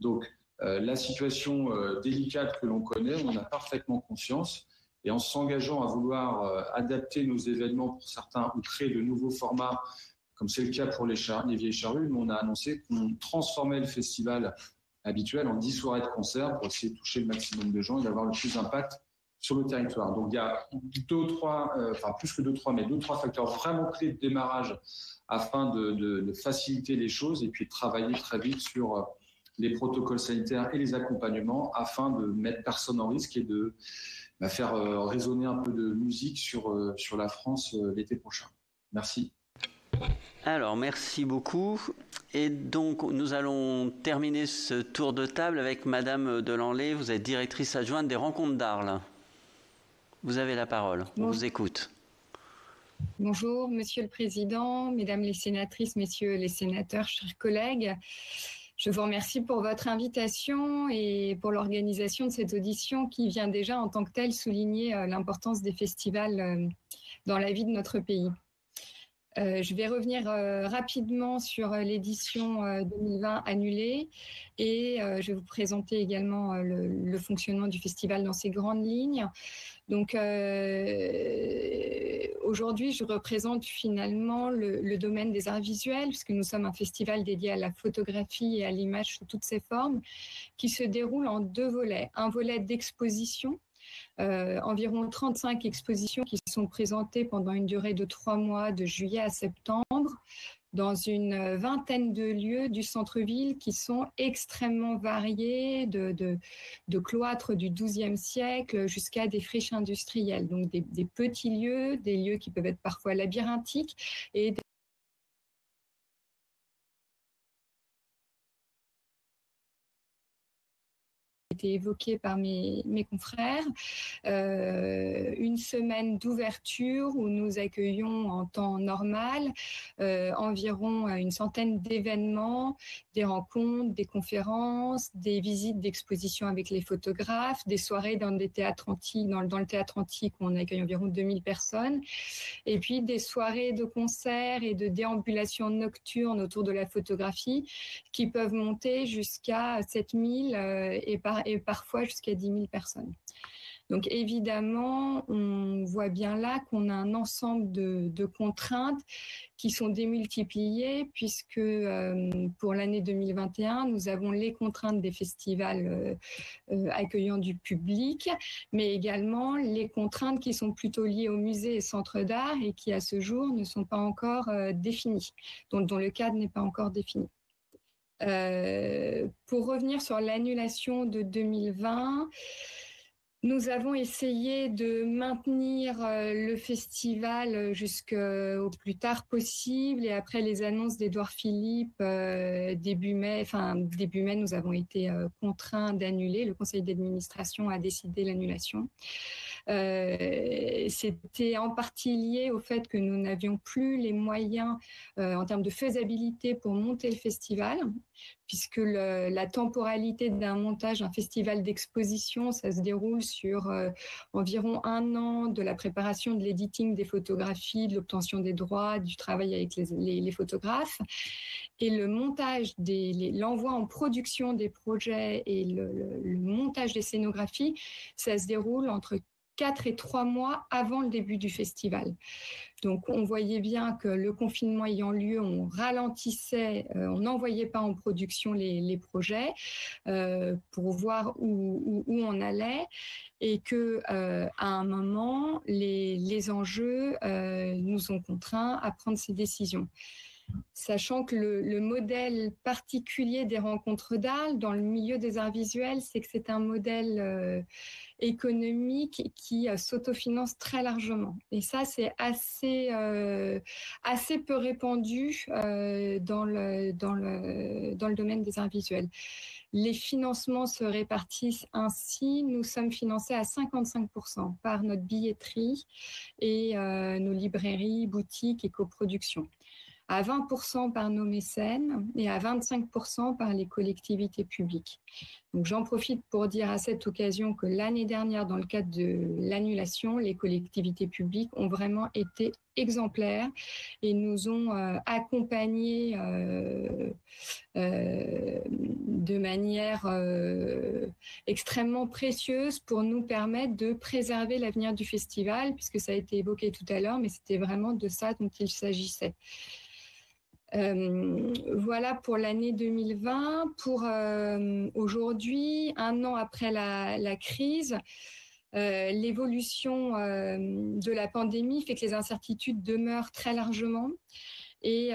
[SPEAKER 4] Donc, la situation délicate que l'on connaît, on en a parfaitement conscience. Et en s'engageant à vouloir adapter nos événements pour certains ou créer de nouveaux formats, comme c'est le cas pour les Vieilles Charrues, on a annoncé qu'on transformait le festival habituel en 10 soirées de concert pour essayer de toucher le maximum de gens et d'avoir le plus d'impact sur le territoire. Donc il y a plus que 2-3 facteurs vraiment clés de démarrage afin de faciliter les choses et puis de travailler très vite sur les protocoles sanitaires et les accompagnements afin de mettre personne en risque et de faire résonner un peu de musique sur la France l'été prochain. Merci.
[SPEAKER 1] Alors, merci beaucoup. Et donc, nous allons terminer ce tour de table avec Madame Delanlay. Vous êtes directrice adjointe des Rencontres d'Arles. Vous avez la parole. On vous écoute.
[SPEAKER 5] Bonjour, Monsieur le Président, Mesdames les sénatrices, Messieurs les sénateurs, chers collègues. Je vous remercie pour votre invitation et pour l'organisation de cette audition qui vient déjà en tant que telle souligner l'importance des festivals dans la vie de notre pays. Je vais revenir rapidement sur l'édition 2020 annulée et je vais vous présenter également le fonctionnement du festival dans ses grandes lignes. Donc aujourd'hui, je représente finalement le domaine des arts visuels puisque nous sommes un festival dédié à la photographie et à l'image sous toutes ses formes qui se déroule en 2 volets. Un volet d'exposition, environ 35 expositions qui sont présentées pendant une durée de 3 mois, de juillet à septembre, dans une 20aine de lieux du centre-ville qui sont extrêmement variés, de cloîtres du XIIe siècle jusqu'à des friches industrielles. Donc des petits lieux, des lieux qui peuvent être parfois labyrinthiques et été évoqué par mes confrères, une semaine d'ouverture où nous accueillons en temps normal environ une centaine d'événements, des rencontres, des conférences, des visites d'exposition avec les photographes, des soirées dans des théâtres antiques, dans le théâtre antique où on accueille environ 2000 personnes, et puis des soirées de concerts et de déambulations nocturnes autour de la photographie qui peuvent monter jusqu'à 7000 et parfois jusqu'à 10 000 personnes. Donc évidemment, on voit bien là qu'on a un ensemble de contraintes qui sont démultipliées puisque pour l'année 2021, nous avons les contraintes des festivals accueillant du public, mais également les contraintes qui sont plutôt liées aux musées et centres d'art et qui à ce jour ne sont pas encore définies, dont le cadre n'est pas encore défini. Pour revenir sur l'annulation de 2020, nous avons essayé de maintenir le festival jusqu'au plus tard possible et après les annonces d'Édouard Philippe début mai, nous avons été contraints d'annuler. Le conseil d'administration a décidé l'annulation. C'était en partie lié au fait que nous n'avions plus les moyens en termes de faisabilité pour monter le festival, puisque la temporalité d'un montage, un festival d'exposition, ça se déroule sur environ 1 an de la préparation de l'editing des photographies, de l'obtention des droits, du travail avec les photographes. Et le montage, l'envoi en production des projets et le montage des scénographies, ça se déroule entre 4 et 3 mois avant le début du festival. Donc, on voyait bien que le confinement ayant lieu, on ralentissait, on n'envoyait pas en production les projets pour voir où on allait et que à un moment, les enjeux nous ont contraints à prendre ces décisions. Sachant que le modèle particulier des rencontres d'Arles dans le milieu des arts visuels, c'est que c'est un modèle économique qui s'autofinance très largement. Et ça, c'est assez peu répandu dans le domaine des arts visuels. Les financements se répartissent ainsi. Nous sommes financés à 55% par notre billetterie et nos librairies, boutiques et coproductions, à 20% par nos mécènes et à 25% par les collectivités publiques. Donc j'en profite pour dire à cette occasion que l'année dernière, dans le cadre de l'annulation, les collectivités publiques ont vraiment été exemplaires et nous ont accompagnés de manière extrêmement précieuse pour nous permettre de préserver l'avenir du festival, puisque ça a été évoqué tout à l'heure, mais c'était vraiment de ça dont il s'agissait. Voilà pour l'année 2020. Pour aujourd'hui, 1 an après la crise, l'évolution de la pandémie fait que les incertitudes demeurent très largement et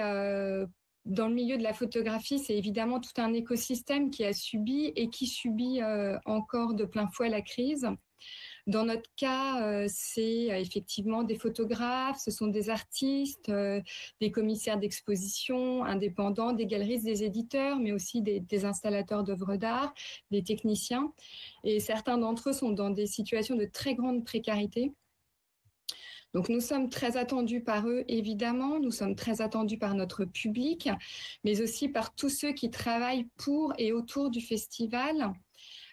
[SPEAKER 5] dans le milieu de la photographie, c'est évidemment tout un écosystème qui a subi et qui subit encore de plein fouet la crise. Dans notre cas, c'est effectivement des photographes, ce sont des artistes, des commissaires d'exposition indépendants, des galeristes, des éditeurs, mais aussi des installateurs d'œuvres d'art, des techniciens. Et certains d'entre eux sont dans des situations de très grande précarité. Donc nous sommes très attendus par eux, évidemment, nous sommes très attendus par notre public, mais aussi par tous ceux qui travaillent pour et autour du festival,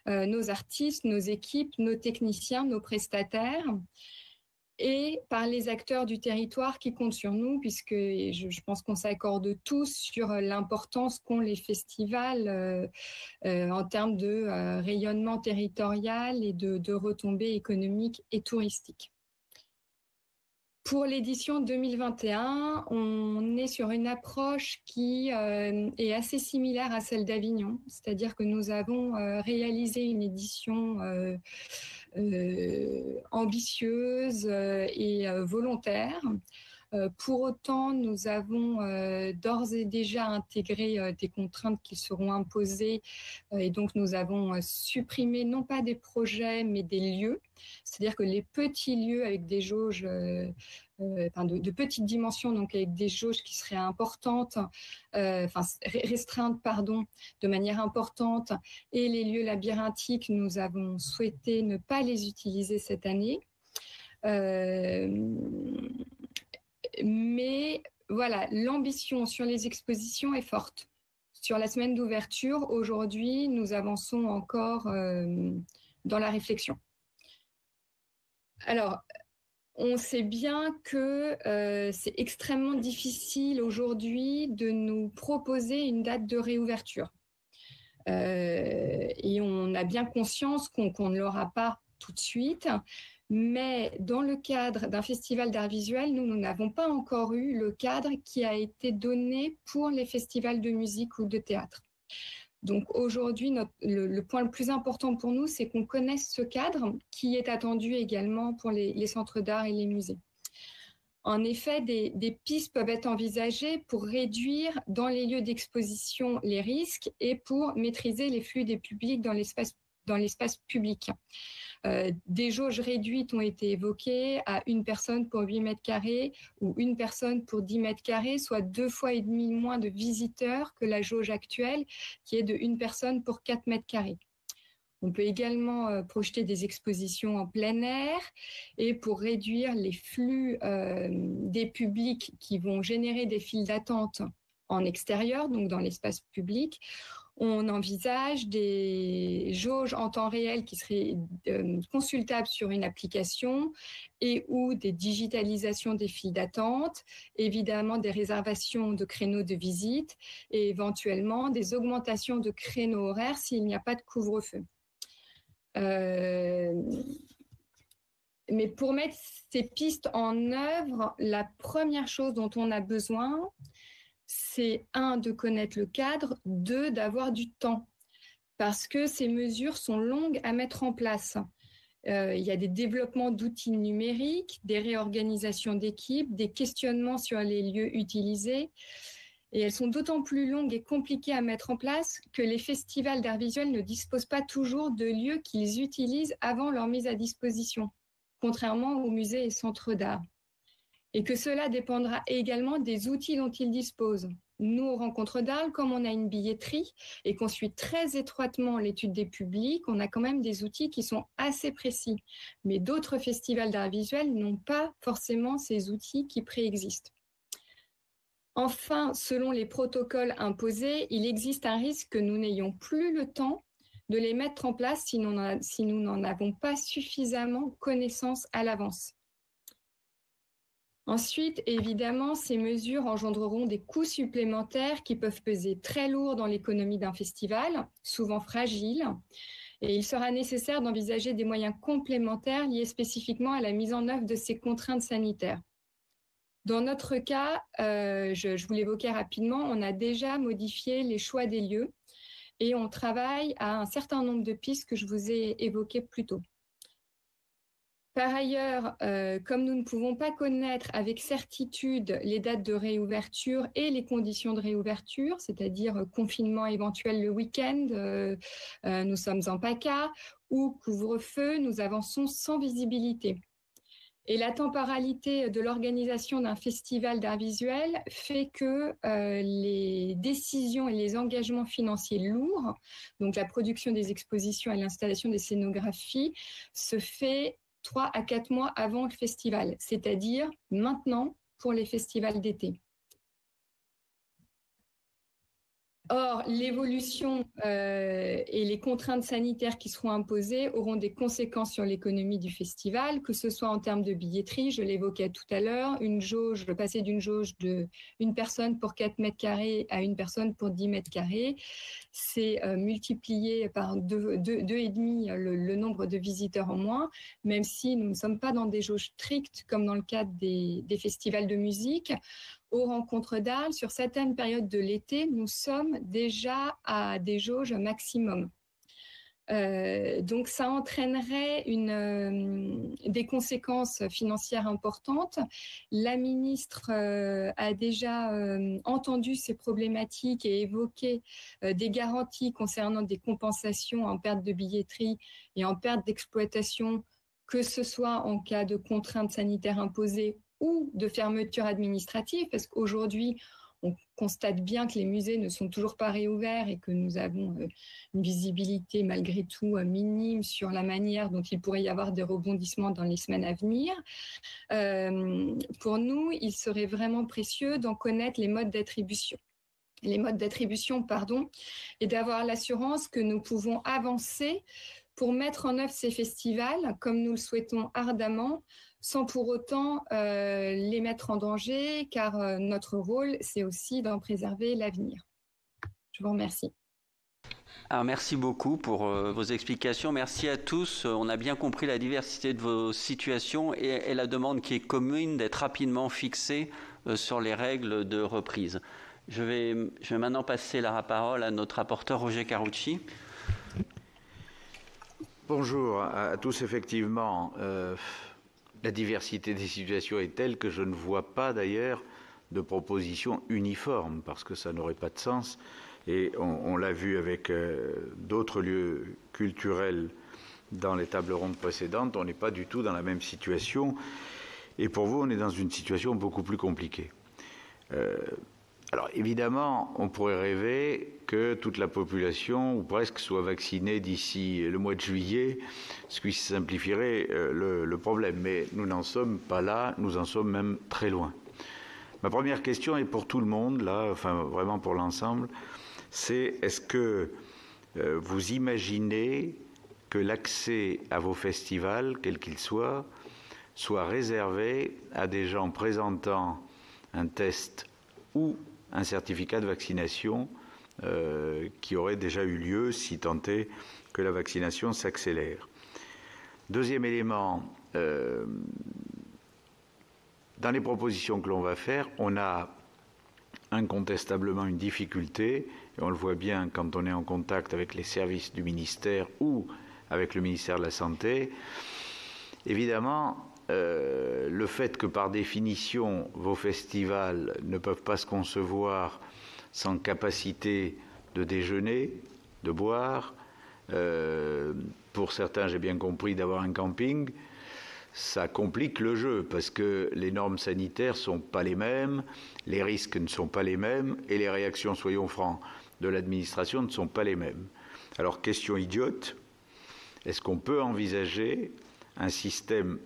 [SPEAKER 5] nos artistes, nos équipes, nos techniciens, nos prestataires, et par les acteurs du territoire qui comptent sur nous, puisque je pense qu'on s'accorde tous sur l'importance qu'ont les festivals en termes de rayonnement territorial et de retombées économiques et touristiques. Pour l'édition 2021, on est sur une approche qui est assez similaire à celle d'Avignon, c'est-à-dire que nous avons réalisé une édition ambitieuse et volontaire. Pour autant, nous avons d'ores et déjà intégré des contraintes qui seront imposées et donc nous avons supprimé non pas des projets mais des lieux, c'est-à-dire que les petits lieux avec des jauges de petites dimensions, donc avec des jauges qui seraient importantes, restreintes, de manière importante, et les lieux labyrinthiques, nous avons souhaité ne pas les utiliser cette année. Mais voilà, l'ambition sur les expositions est forte. Sur la semaine d'ouverture, aujourd'hui, nous avançons encore dans la réflexion. Alors, on sait bien que c'est extrêmement difficile aujourd'hui de nous proposer une date de réouverture. Et on a bien conscience qu'on ne l'aura pas tout de suite. Mais dans le cadre d'un festival d'art visuel, nous n'avons pas encore eu le cadre qui a été donné pour les festivals de musique ou de théâtre. Donc aujourd'hui, le point le plus important pour nous, c'est qu'on connaisse ce cadre qui est attendu également pour les centres d'art et les musées. En effet, des pistes peuvent être envisagées pour réduire dans les lieux d'exposition les risques et pour maîtriser les flux des publics dans l'espace public. Des jauges réduites ont été évoquées à 1 personne pour 8 mètres carrés ou 1 personne pour 10 mètres carrés, soit 2,5 fois moins de visiteurs que la jauge actuelle qui est de 1 personne pour 4 mètres carrés. On peut également projeter des expositions en plein air et pour réduire les flux des publics qui vont générer des files d'attente en extérieur, donc dans l'espace public, on envisage des jauges en temps réel qui seraient consultables sur une application et ou des digitalisations des files d'attente, évidemment des réservations de créneaux de visite et éventuellement des augmentations de créneaux horaires s'il n'y a pas de couvre-feu. Mais pour mettre ces pistes en œuvre, la première chose dont on a besoin, c'est 1, de connaître le cadre, 2, d'avoir du temps, parce que ces mesures sont longues à mettre en place. Il y a des développements d'outils numériques, des réorganisations d'équipes, des questionnements sur les lieux utilisés, et elles sont d'autant plus longues et compliquées à mettre en place que les festivals d'art visuel ne disposent pas toujours de lieux qu'ils utilisent avant leur mise à disposition, contrairement aux musées et centres d'art. Et que cela dépendra également des outils dont ils disposent. Nous, aux Rencontres d'Arles, comme on a une billetterie et qu'on suit très étroitement l'étude des publics, on a quand même des outils qui sont assez précis. Mais d'autres festivals d'art visuel n'ont pas forcément ces outils qui préexistent. Enfin, selon les protocoles imposés, il existe un risque que nous n'ayons plus le temps de les mettre en place si nous n'en avons pas suffisamment connaissance à l'avance. Ensuite, évidemment, ces mesures engendreront des coûts supplémentaires qui peuvent peser très lourd dans l'économie d'un festival, souvent fragile, et il sera nécessaire d'envisager des moyens complémentaires liés spécifiquement à la mise en œuvre de ces contraintes sanitaires. Dans notre cas, je vous l'évoquais rapidement, on a déjà modifié les choix des lieux et on travaille à un certain nombre de pistes que je vous ai évoquées plus tôt. Par ailleurs, comme nous ne pouvons pas connaître avec certitude les dates de réouverture et les conditions de réouverture, c'est-à-dire confinement éventuel le week-end, nous sommes en PACA, ou couvre-feu, nous avançons sans visibilité. Et la temporalité de l'organisation d'un festival d'art visuel fait que les décisions et les engagements financiers lourds, donc la production des expositions et l'installation des scénographies, se fait 3 à 4 mois avant le festival, c'est-à-dire maintenant pour les festivals d'été. Or, l'évolution et les contraintes sanitaires qui seront imposées auront des conséquences sur l'économie du festival, que ce soit en termes de billetterie, je l'évoquais tout à l'heure, passer d'une jauge de une personne pour 4 mètres carrés à une personne pour 10 mètres carrés, c'est multiplier par 2,5 le nombre de visiteurs en moins, même si nous ne sommes pas dans des jauges strictes comme dans le cadre des festivals de musique. Aux rencontres d'Arles, sur certaines périodes de l'été, nous sommes déjà à des jauges maximum. Donc ça entraînerait des conséquences financières importantes. La ministre a déjà entendu ces problématiques et évoqué des garanties concernant des compensations en perte de billetterie et en perte d'exploitation, que ce soit en cas de contraintes sanitaires imposées ou de fermeture administrative, parce qu'aujourd'hui, on constate bien que les musées ne sont toujours pas réouverts et que nous avons une visibilité malgré tout minime sur la manière dont il pourrait y avoir des rebondissements dans les semaines à venir. Pour nous, il serait vraiment précieux d'en connaître les modes d'attribution. Et d'avoir l'assurance que nous pouvons avancer pour mettre en œuvre ces festivals comme nous le souhaitons ardemment, sans pour autant les mettre en danger, car notre rôle, c'est aussi d'en préserver l'avenir. Je vous remercie.
[SPEAKER 1] Alors, merci beaucoup pour vos explications. Merci à tous. On a bien compris la diversité de vos situations et la demande qui est commune d'être rapidement fixée sur les règles de reprise. Je vais maintenant passer la parole à notre rapporteur Roger Carucci.
[SPEAKER 6] Bonjour à tous. Effectivement, la diversité des situations est telle que je ne vois pas d'ailleurs de proposition uniforme, parce que ça n'aurait pas de sens. Et on l'a vu avec d'autres lieux culturels dans les tables rondes précédentes, on n'est pas du tout dans la même situation. Et pour vous, on est dans une situation beaucoup plus compliquée. Alors évidemment, on pourrait rêver que toute la population, ou presque, soit vaccinée d'ici le mois de juillet, ce qui simplifierait le problème. Mais nous n'en sommes pas là, nous en sommes même très loin. Ma première question est pour tout le monde, là, enfin vraiment pour l'ensemble, c'est est-ce que vous imaginez que l'accès à vos festivals, quels qu'ils soient, soit réservé à des gens présentant un test ou un certificat de vaccination qui aurait déjà eu lieu si tant est que la vaccination s'accélère. Deuxième élément, dans les propositions que l'on va faire, on a incontestablement une difficulté, et on le voit bien quand on est en contact avec les services du ministère ou avec le ministère de la Santé. Évidemment, le fait que par définition vos festivals ne peuvent pas se concevoir sans capacité de déjeuner, de boire, pour certains j'ai bien compris d'avoir un camping, ça complique le jeu parce que les normes sanitaires ne sont pas les mêmes, les risques ne sont pas les mêmes et les réactions, soyons francs, de l'administration ne sont pas les mêmes. Alors question idiote, est-ce qu'on peut envisager un système,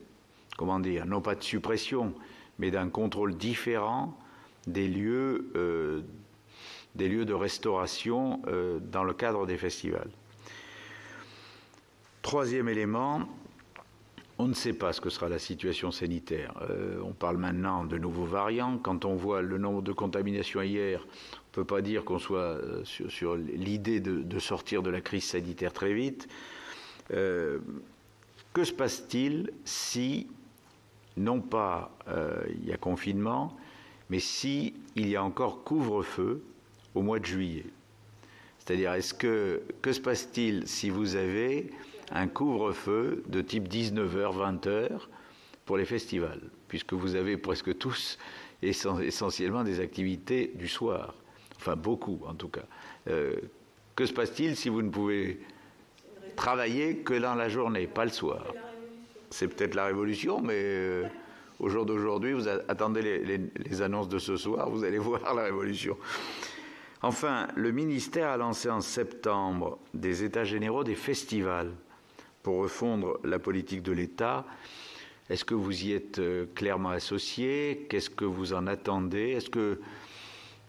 [SPEAKER 6] comment dire, non pas de suppression, mais d'un contrôle différent des lieux de restauration dans le cadre des festivals. Troisième élément, on ne sait pas ce que sera la situation sanitaire. On parle maintenant de nouveaux variants. Quand on voit le nombre de contaminations hier, on ne peut pas dire qu'on soit sur l'idée de sortir de la crise sanitaire très vite. Que se passe-t-il si, non pas il y a confinement, mais si il y a encore couvre-feu au mois de juillet? C'est-à-dire, que se passe-t-il si vous avez un couvre-feu de type 19h, 20h pour les festivals, puisque vous avez presque tous essentiellement des activités du soir, enfin beaucoup en tout cas. Que se passe-t-il si vous ne pouvez travailler que dans la journée, pas le soir? C'est peut-être la révolution, mais au jour d'aujourd'hui, vous attendez les annonces de ce soir, vous allez voir la révolution. Enfin, le ministère a lancé en septembre des états généraux des festivals pour refondre la politique de l'État. Est-ce que vous y êtes clairement associé? Qu'est-ce que vous en attendez? Est-ce que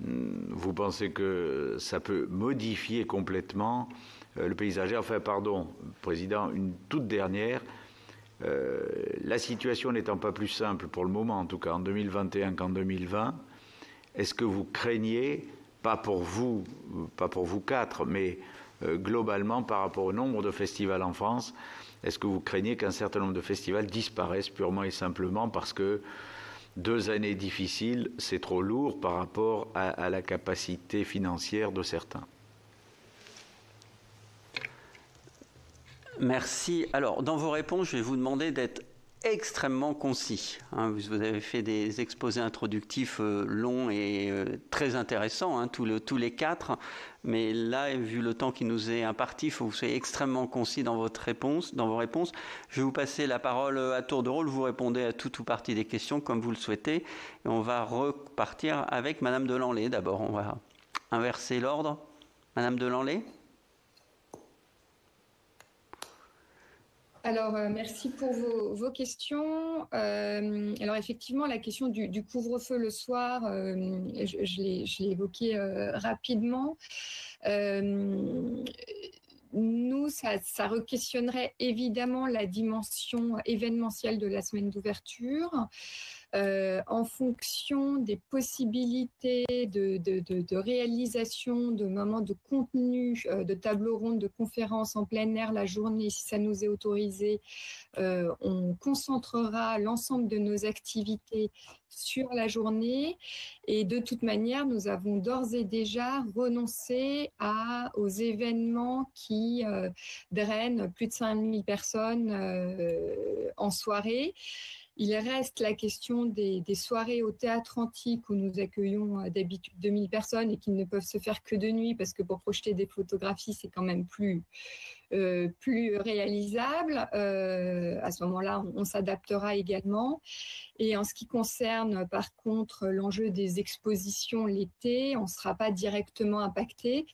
[SPEAKER 6] vous pensez que ça peut modifier complètement le paysage? Enfin, pardon, Président, une toute dernière. La situation n'étant pas plus simple pour le moment, en tout cas en 2021 qu'en 2020, est-ce que vous craignez, pas pour vous quatre, mais globalement par rapport au nombre de festivals en France, est-ce que vous craignez qu'un certain nombre de festivals disparaissent purement et simplement parce que 2 années difficiles, c'est trop lourd par rapport à la capacité financière de certains?
[SPEAKER 1] Merci. Alors, dans vos réponses, je vais vous demander d'être extrêmement concis. Vous avez fait des exposés introductifs longs et très intéressants, tous les 4. Mais là, vu le temps qui nous est imparti, il faut que vous soyez extrêmement concis dans vos réponses. Je vais vous passer la parole à tour de rôle. Vous répondez à tout ou partie des questions comme vous le souhaitez. Et on va repartir avec Madame Delanlay. D'abord, on va inverser l'ordre. Madame Delanlay.
[SPEAKER 5] Alors, merci pour vos questions. Alors, effectivement, la question du couvre-feu le soir, je l'ai évoqué rapidement. Nous, ça re-questionnerait évidemment la dimension événementielle de la semaine d'ouverture. En fonction des possibilités de réalisation, de moments de contenu, de tables rondes, de conférences en plein air la journée, si ça nous est autorisé, on concentrera l'ensemble de nos activités sur la journée. Et de toute manière, nous avons d'ores et déjà renoncé aux événements qui drainent plus de 5000 personnes en soirée. Il reste la question des soirées au Théâtre Antique où nous accueillons d'habitude 2000 personnes et qui ne peuvent se faire que de nuit parce que pour projeter des photographies, c'est quand même plus réalisable. À ce moment-là, on s'adaptera également. Et en ce qui concerne, par contre, l'enjeu des expositions l'été, on ne sera pas directement impacté.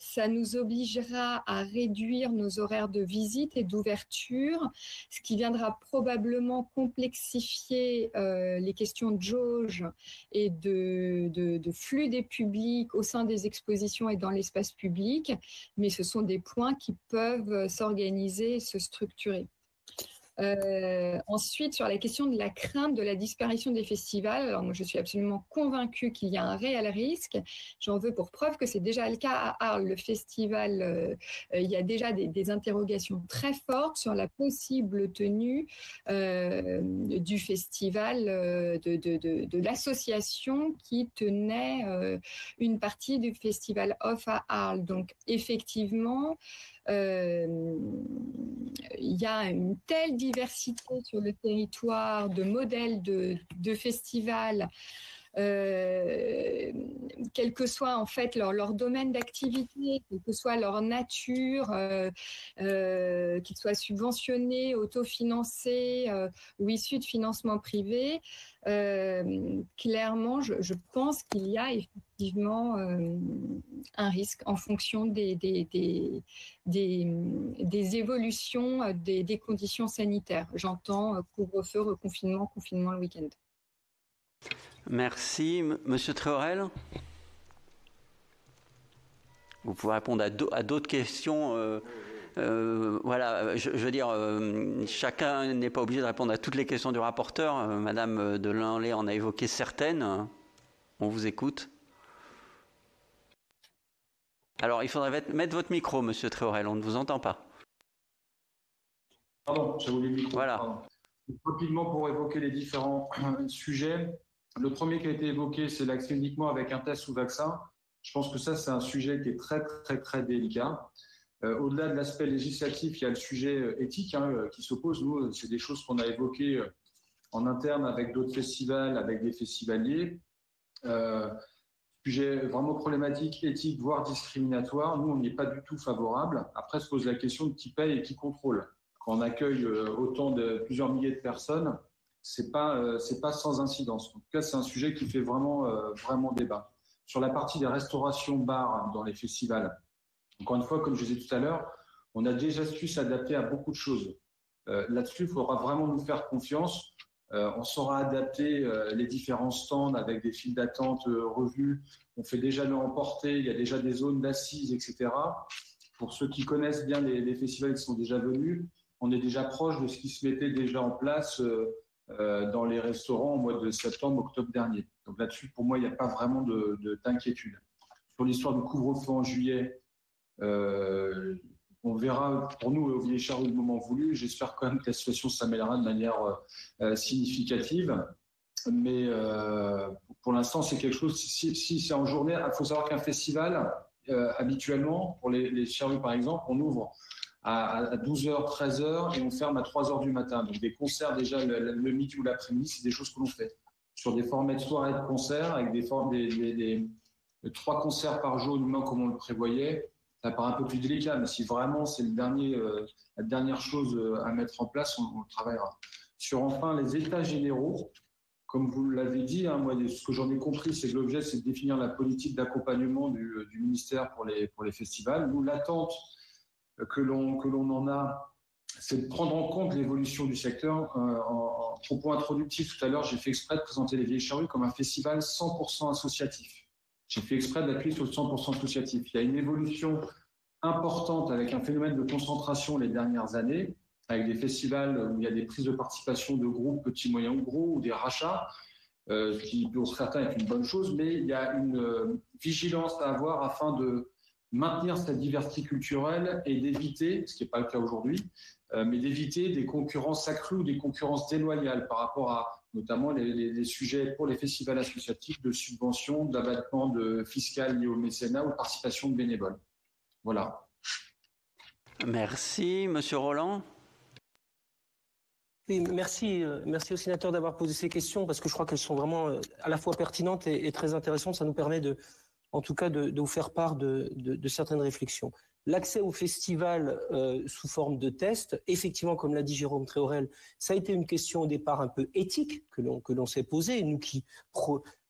[SPEAKER 5] Ça nous obligera à réduire nos horaires de visite et d'ouverture, ce qui viendra probablement complexifier les questions de jauge et de flux des publics au sein des expositions et dans l'espace public. Mais ce sont des points qui peuvent s'organiser et se structurer. Ensuite, sur la question de la crainte de la disparition des festivals, alors moi je suis absolument convaincue qu'il y a un réel risque. J'en veux pour preuve que c'est déjà le cas à Arles. Le festival, il y a déjà des interrogations très fortes sur la possible tenue du festival, de l'association qui tenait une partie du festival Off à Arles. Donc effectivement, il y a une telle diversité sur le territoire de modèles de festivals, quel que soit en fait leur domaine d'activité, quelle que soit leur nature, qu'ils soient subventionnés, autofinancés ou issus de financement privé, clairement, je pense qu'il y a effectivement un risque en fonction des évolutions des conditions sanitaires. J'entends couvre-feu, reconfinement, confinement le week-end.
[SPEAKER 1] Merci. Monsieur Tréorel, vous pouvez répondre à d'autres questions. Voilà, je veux dire, chacun n'est pas obligé de répondre à toutes les questions du rapporteur. Madame Delanlay en a évoqué certaines. On vous écoute. Alors, il faudrait mettre votre micro, Monsieur Tréorel, on ne vous entend pas.
[SPEAKER 4] Pardon, j'ai oublié le micro.
[SPEAKER 1] Voilà.
[SPEAKER 4] Pardon. Rapidement, pour évoquer les différents sujets. Le premier qui a été évoqué, c'est l'accès uniquement avec un test ou vaccin. Je pense que ça, c'est un sujet qui est très, très, très délicat. Au-delà de l'aspect législatif, il y a le sujet éthique qui s'oppose. Nous, c'est des choses qu'on a évoquées en interne avec d'autres festivals, avec des festivaliers. Sujet vraiment problématique, éthique, voire discriminatoire. Nous, on n'y est pas du tout favorable. Après, se pose la question de qui paye et qui contrôle. Quand on accueille plusieurs milliers de personnes, c'est pas sans incidence. En tout cas, c'est un sujet qui fait vraiment débat. Sur la partie des restaurations bars dans les festivals, encore une fois, comme je disais tout à l'heure, on a déjà su s'adapter à beaucoup de choses. Là-dessus, il faudra vraiment nous faire confiance. On saura adapter les différents stands avec des files d'attente revus. On fait déjà le emporter, il y a déjà des zones d'assises, etc. Pour ceux qui connaissent bien les festivals qui sont déjà venus, on est déjà proche de ce qui se mettait déjà en place dans les restaurants au mois de septembre, octobre dernier. Donc là-dessus, pour moi, il n'y a pas vraiment d'inquiétude. Sur l'histoire du couvre-feu en juillet, on verra pour nous au Vieille-Charrue le moment voulu. J'espère quand même que la situation s'améliorera de manière significative. Mais pour l'instant, c'est quelque chose, si c'est en journée, il faut savoir qu'un festival, habituellement, pour les charrues par exemple, on ouvre à 12h, 13h et on ferme à 3h du matin. Donc des concerts déjà le midi ou l'après-midi, c'est des choses que l'on fait. Sur des formats de soirée de concerts, avec des 3 concerts par jour, comme on le prévoyait, ça paraît un peu plus délicat, mais si vraiment c'est la dernière chose à mettre en place, on travaillera. Sur enfin les états généraux, comme vous l'avez dit, moi, ce que j'en ai compris, c'est que l'objet, c'est de définir la politique d'accompagnement du ministère pour les festivals. Nous, l'attente que l'on en a, c'est de prendre en compte l'évolution du secteur. En propos introductif, tout à l'heure, j'ai fait exprès de présenter les Vieilles-Charrues comme un festival 100% associatif. J'ai fait exprès d'appuyer sur le 100% associatif. Il y a une évolution importante avec un phénomène de concentration les dernières années, avec des festivals où il y a des prises de participation de groupes petits, moyens ou gros, ou des rachats, qui pour certains est une bonne chose, mais il y a une vigilance à avoir afin de maintenir cette diversité culturelle et d'éviter, ce qui n'est pas le cas aujourd'hui, mais d'éviter des concurrences accrues ou des concurrences déloyales par rapport à notamment les sujets pour les festivals associatifs de subventions, d'abattements fiscales liés au mécénat ou de participation de bénévoles. Voilà.
[SPEAKER 1] Merci. Monsieur Roland.
[SPEAKER 3] Oui, merci au sénateur d'avoir posé ces questions parce que je crois qu'elles sont vraiment à la fois pertinentes et très intéressantes. Ça nous permet en tout cas de vous faire part de certaines réflexions. L'accès au festival sous forme de test, effectivement, comme l'a dit Jérôme Tréorel, ça a été une question au départ un peu éthique que l'on s'est posée, nous qui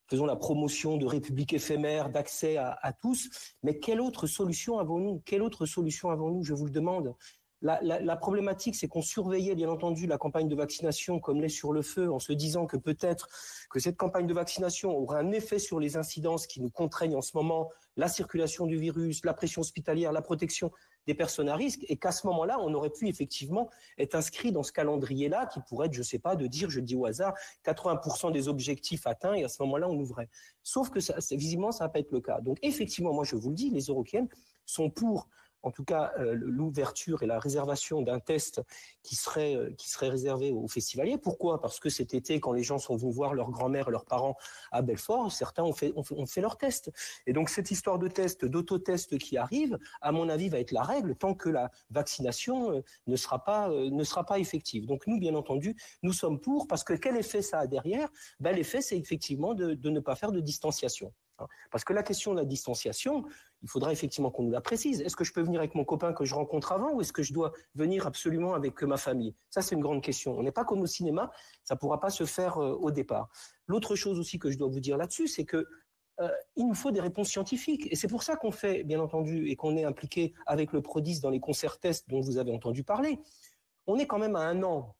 [SPEAKER 3] faisons la promotion de République éphémère, d'accès à tous. Mais quelle autre solution avons-nous ? Quelle autre solution avons-nous ? Je vous le demande. La problématique, c'est qu'on surveillait, bien entendu, la campagne de vaccination comme l'est sur le feu, en se disant que peut-être que cette campagne de vaccination aurait un effet sur les incidences qui nous contraignent en ce moment, la circulation du virus, la pression hospitalière, la protection des personnes à risque, et qu'à ce moment-là, on aurait pu effectivement être inscrit dans ce calendrier-là, qui pourrait être, je sais pas, je dis au hasard, 80% des objectifs atteints, et à ce moment-là, on ouvrait. Sauf que visiblement, ça va pas être le cas. Donc, effectivement, moi, je vous le dis, les Eurockéennes sont pour, en tout cas, l'ouverture et la réservation d'un test qui serait réservé aux festivaliers. Pourquoi ? Parce que cet été, quand les gens sont venus voir leur grand-mère et leurs parents à Belfort, certains ont fait leur test. Et donc, cette histoire de test, d'autotest qui arrive, à mon avis, va être la règle tant que la vaccination ne sera pas effective. Donc, nous, bien entendu, nous sommes pour, parce que quel effet ça a derrière ? L'effet, c'est effectivement de ne pas faire de distanciation. Parce que la question de la distanciation, il faudra effectivement qu'on nous la précise. Est-ce que je peux venir avec mon copain que je rencontre avant ou est-ce que je dois venir absolument avec ma famille ? Ça, c'est une grande question. On n'est pas comme au cinéma, ça ne pourra pas se faire au départ. L'autre chose aussi que je dois vous dire là-dessus, c'est que il nous faut des réponses scientifiques. Et c'est pour ça qu'on fait, bien entendu, et qu'on est impliqué avec le PRODIS dans les concerts tests dont vous avez entendu parler. On est quand même à 1 an,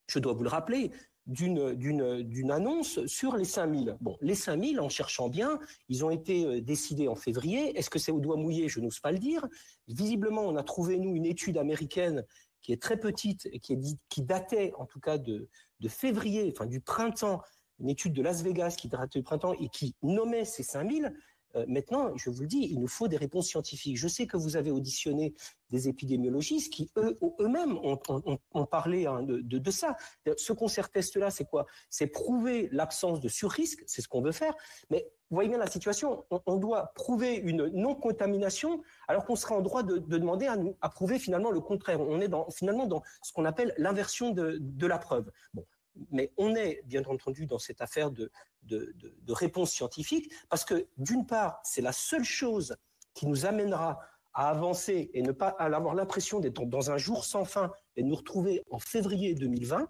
[SPEAKER 3] je dois vous le rappeler, d'une annonce sur les 5000. Bon, les 5000, en cherchant bien, ils ont été décidés en février. Est-ce que c'est au doigt mouillé ? Je n'ose pas le dire. Visiblement, on a trouvé, nous, une étude américaine qui est très petite et qui datait, en tout cas, de février, enfin du printemps, une étude de Las Vegas qui datait du printemps et qui nommait ces 5000. Maintenant, je vous le dis, il nous faut des réponses scientifiques. Je sais que vous avez auditionné des épidémiologistes qui, eux-mêmes, ont parlé de ça. Ce concert-test-là, c'est quoi? C'est prouver l'absence de surrisque, c'est ce qu'on veut faire, mais vous voyez bien la situation, on doit prouver une non-contamination alors qu'on sera en droit de demander à prouver finalement le contraire. On est finalement dans ce qu'on appelle l'inversion de la preuve. Bon. Mais on est bien entendu dans cette affaire de réponse scientifique parce que d'une part, c'est la seule chose qui nous amènera à avancer et ne pas avoir l'impression d'être dans un jour sans fin et de nous retrouver en février 2020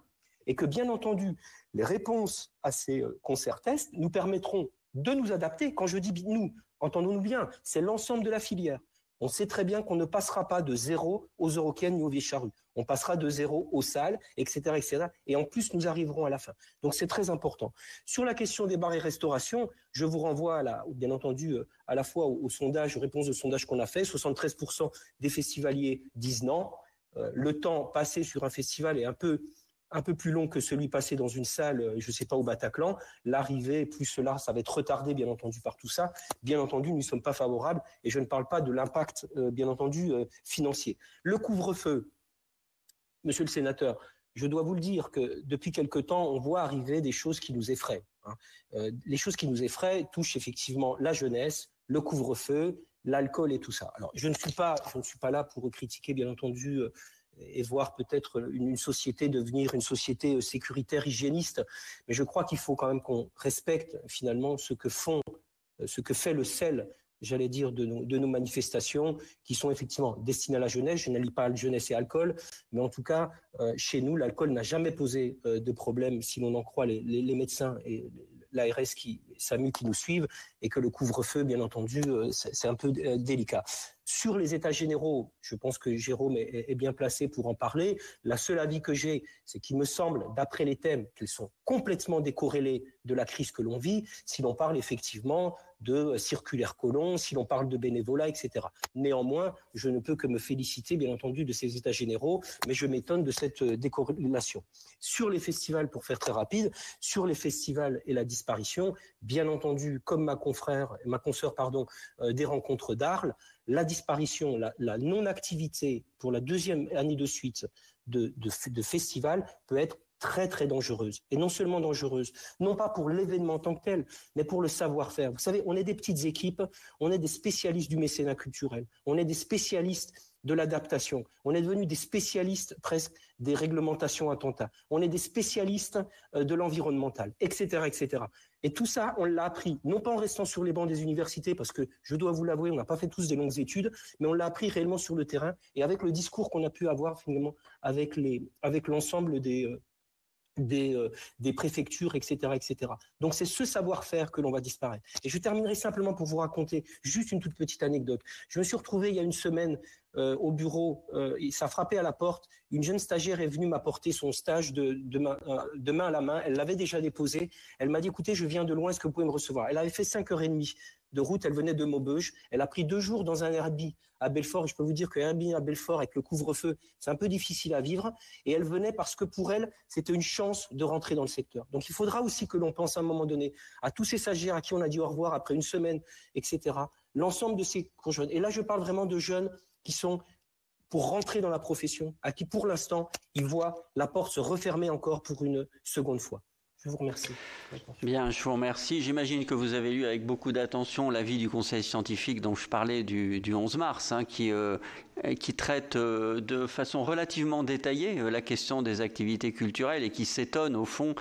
[SPEAKER 3] et que bien entendu, les réponses à ces concerts-tests nous permettront de nous adapter. Quand je dis nous, entendons-nous bien, c'est l'ensemble de la filière. On sait très bien qu'on ne passera pas de 0 aux Eurocaines ni aux Vieilles Charrues. On passera de 0 aux salles, etc., etc. Et en plus, nous arriverons à la fin. Donc, c'est très important. Sur la question des bars et restaurations, je vous renvoie, bien entendu, à la fois aux sondages, aux réponses de sondage qu'on a fait. 73% des festivaliers disent non. Le temps passé sur un festival est un peu plus long que celui passé dans une salle, je ne sais pas, au Bataclan. L'arrivée, plus cela, ça va être retardé, bien entendu, par tout ça. Bien entendu, nous ne sommes pas favorables et je ne parle pas de l'impact, bien entendu, financier. Le couvre-feu, monsieur le sénateur, je dois vous le dire que depuis quelque temps, on voit arriver des choses qui nous effraient. Les choses qui nous effraient touchent effectivement la jeunesse, le couvre-feu, l'alcool et tout ça. Alors, je ne suis pas là pour critiquer, bien entendu, et voir peut-être une société devenir une société sécuritaire, hygiéniste. Mais je crois qu'il faut quand même qu'on respecte finalement ce que fait le sel, j'allais dire, de nos manifestations, qui sont effectivement destinées à la jeunesse. Je n'allie pas jeunesse et alcool, mais en tout cas, chez nous, l'alcool n'a jamais posé de problème, si l'on en croit les médecins et l'ARS, SAMU qui nous suivent, et que le couvre-feu, bien entendu, c'est un peu délicat. Sur les états généraux, je pense que Jérôme est bien placé pour en parler. La seule avis que j'ai, c'est qu'il me semble, d'après les thèmes, qu'ils sont complètement décorrélés de la crise que l'on vit, si l'on parle effectivement de circulaire Collomb, si l'on parle de bénévolat, etc. Néanmoins, je ne peux que me féliciter, bien entendu, de ces états généraux, mais je m'étonne de cette décorrélation. Sur les festivals, pour faire très rapide, sur les festivals et la disparition, bien entendu, comme ma consoeur, des rencontres d'Arles, la disparition, la non-activité pour la deuxième année de suite de festival peut être très très dangereuse. Et non seulement dangereuse, non pas pour l'événement en tant que tel, mais pour le savoir-faire. Vous savez, on est des petites équipes, on est des spécialistes du mécénat culturel, on est des spécialistes de l'adaptation, on est devenus des spécialistes presque des réglementations attentats, on est des spécialistes de l'environnemental, etc., etc. Et tout ça, on l'a appris, non pas en restant sur les bancs des universités, parce que je dois vous l'avouer, on n'a pas fait tous des longues études, mais on l'a appris réellement sur le terrain et avec le discours qu'on a pu avoir finalement avec l'ensemble des préfectures, etc., etc. Donc c'est ce savoir-faire que l'on va disparaître. Et je terminerai simplement pour vous raconter juste une toute petite anecdote. Je me suis retrouvé il y a une semaine au bureau, ça frappait à la porte, une jeune stagiaire est venue m'apporter son stage de main à la main, elle l'avait déjà déposé, elle m'a dit écoutez, je viens de loin, est-ce que vous pouvez me recevoir? Elle avait fait 5h30 de route, elle venait de Maubeuge, elle a pris 2 jours dans un Airbnb à Belfort, et je peux vous dire que Airbnb à Belfort avec le couvre-feu, c'est un peu difficile à vivre, et elle venait parce que pour elle, c'était une chance de rentrer dans le secteur. Donc il faudra aussi que l'on pense à un moment donné à tous ces stagiaires à qui on a dit au revoir après une semaine, etc. L'ensemble de ces jeunes, et là je parle vraiment de jeunes qui sont pour rentrer dans la profession, à qui pour l'instant, ils voient la porte se refermer encore pour une seconde fois. Je vous remercie.
[SPEAKER 1] Bien, je vous remercie. J'imagine que vous avez lu avec beaucoup d'attention l'avis du Conseil scientifique dont je parlais du 11 mars, qui traite de façon relativement détaillée la question des activités culturelles et qui s'étonne au fond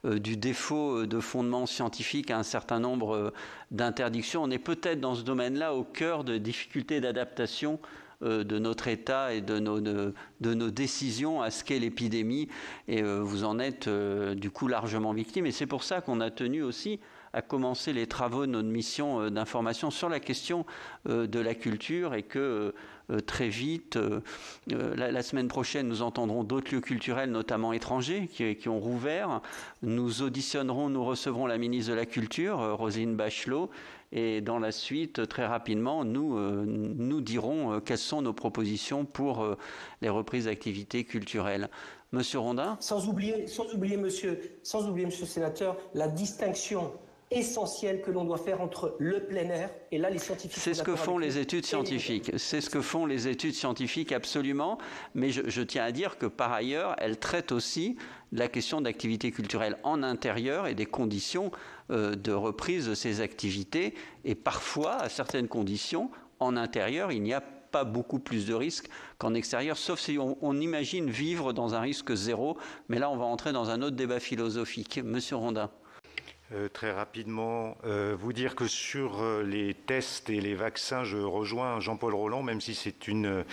[SPEAKER 1] du défaut de fondement scientifique à un certain nombre d'interdictions. On est peut-être dans ce domaine-là au cœur de difficultés d'adaptation de notre État et de nos décisions à ce qu'est l'épidémie, et vous en êtes du coup largement victime, et c'est pour ça qu'on a tenu aussi à commencer les travaux de notre mission d'information sur la question de la culture, et que très vite, la semaine prochaine, nous entendrons d'autres lieux culturels, notamment étrangers, qui ont rouvert. Nous auditionnerons, nous recevrons la ministre de la Culture, Roselyne Bachelot, et dans la suite, très rapidement, nous dirons quelles sont nos propositions pour les reprises d'activités culturelles. Monsieur Rondin ?
[SPEAKER 3] Sans oublier, monsieur le sénateur, la distinction essentiel que l'on doit faire entre le plein air et là les scientifiques.
[SPEAKER 1] C'est ce que font les études scientifiques. C'est ce que font les études scientifiques absolument. Mais je tiens à dire que par ailleurs, elles traitent aussi la question d'activité culturelle en intérieur et des conditions de reprise de ces activités. Et parfois, à certaines conditions, en intérieur, il n'y a pas beaucoup plus de risques qu'en extérieur, sauf si on imagine vivre dans un risque zéro. Mais là, on va entrer dans un autre débat philosophique. Monsieur Rondin.
[SPEAKER 2] Très rapidement, vous dire que sur les tests et les vaccins, je rejoins Jean-Paul Roland, même si c'est un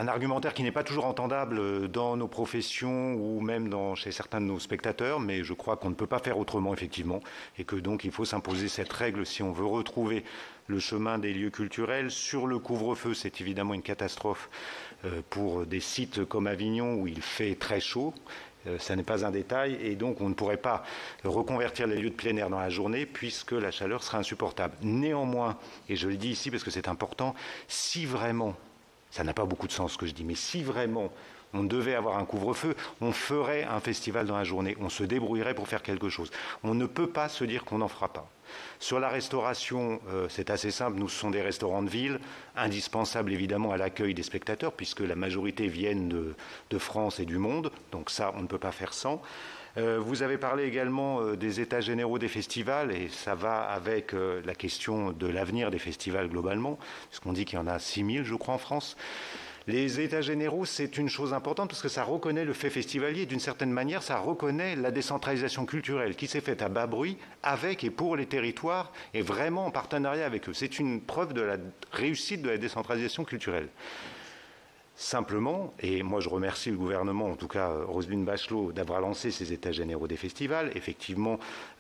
[SPEAKER 2] argumentaire qui n'est pas toujours entendable dans nos professions ou même chez certains de nos spectateurs, mais je crois qu'on ne peut pas faire autrement, effectivement, et que donc il faut s'imposer cette règle si on veut retrouver le chemin des lieux culturels. Sur le couvre-feu, c'est évidemment une catastrophe pour des sites comme Avignon où il fait très chaud. Ça n'est pas un détail et donc on ne pourrait pas reconvertir les lieux de plein air dans la journée puisque la chaleur sera insupportable. Néanmoins, et je le dis ici parce que c'est important, si vraiment, ça n'a pas beaucoup de sens ce que je dis, mais si vraiment on devait avoir un couvre-feu, on ferait un festival dans la journée, on se débrouillerait pour faire quelque chose. On ne peut pas se dire qu'on n'en fera pas. Sur la restauration, c'est assez simple, nous ce sont des restaurants de ville, indispensables évidemment à l'accueil des spectateurs, puisque la majorité viennent de France et du monde, donc ça on ne peut pas faire sans. Vous avez parlé également des états généraux des festivals, et ça va avec la question de l'avenir des festivals globalement, puisqu'on dit qu'il y en a 6000 je crois en France. Les états généraux, c'est une chose importante parce que ça reconnaît le fait festivalier. D'une certaine manière, ça reconnaît la décentralisation culturelle qui s'est faite à bas bruit avec et pour les territoires et vraiment en partenariat avec eux. C'est une preuve de la réussite de la décentralisation culturelle. Simplement, et moi je remercie le gouvernement, en tout cas Roselyne Bachelot, d'avoir lancé ces états généraux des festivals, effectivement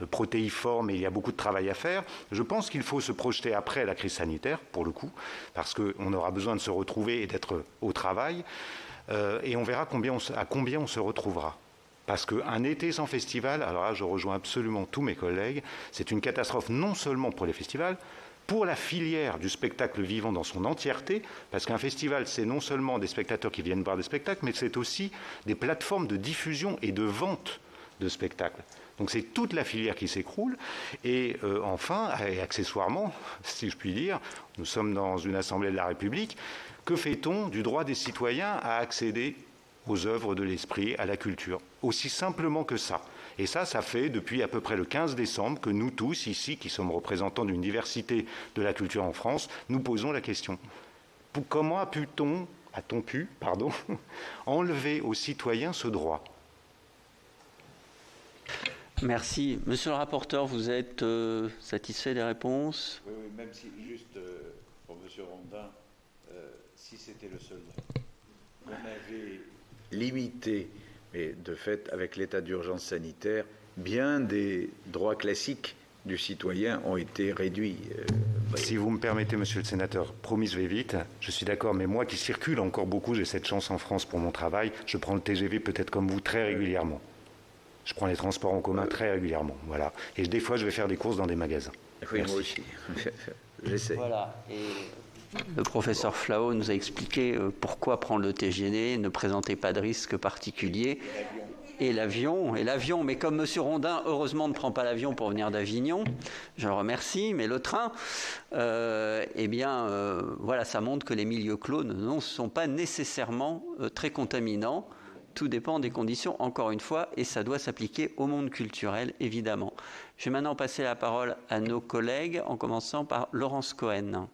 [SPEAKER 2] protéiformes, et il y a beaucoup de travail à faire. Je pense qu'il faut se projeter après la crise sanitaire, pour le coup, parce qu'on aura besoin de se retrouver et d'être au travail, et on verra à combien on se retrouvera. Parce qu'un été sans festival, alors là je rejoins absolument tous mes collègues, c'est une catastrophe non seulement pour les festivals, pour la filière du spectacle vivant dans son entièreté, parce qu'un festival, c'est non seulement des spectateurs qui viennent voir des spectacles, mais c'est aussi des plateformes de diffusion et de vente de spectacles. Donc c'est toute la filière qui s'écroule. Et enfin, et accessoirement, si je puis dire, nous sommes dans une Assemblée de la République, que fait-on du droit des citoyens à accéder aux œuvres de l'esprit, à la culture? Aussi simplement que ça. Et ça fait depuis à peu près le 15 décembre que nous tous, ici, qui sommes représentants d'une diversité de la culture en France, nous posons la question. Comment a-t-on pu, enlever aux citoyens ce droit?
[SPEAKER 1] Merci. Monsieur le rapporteur, vous êtes satisfait des réponses?
[SPEAKER 6] Oui, même si, juste pour Monsieur Rondin, si c'était le seul on avait limité, mais de fait, avec l'état d'urgence sanitaire, bien des droits classiques du citoyen ont été réduits.
[SPEAKER 2] Si vous me permettez, monsieur le sénateur, promis, je vais vite. Je suis d'accord, mais moi qui circule encore beaucoup, j'ai cette chance en France pour mon travail, je prends le TGV peut-être comme vous très régulièrement. Je prends les transports en commun très régulièrement, voilà. Et des fois, je vais faire des courses dans des magasins.
[SPEAKER 6] Oui, merci. Moi aussi. J'essaie.
[SPEAKER 1] Voilà. Et le professeur Flao nous a expliqué pourquoi prendre le TGV ne présentait pas de risque particulier. Et l'avion, mais comme M. Rondin, heureusement, ne prend pas l'avion pour venir d'Avignon, je le remercie, mais le train, voilà, ça montre que les milieux clos ne sont pas nécessairement très contaminants. Tout dépend des conditions, encore une fois, et ça doit s'appliquer au monde culturel, évidemment. Je vais maintenant passer la parole à nos collègues, en commençant par Laurence Cohen.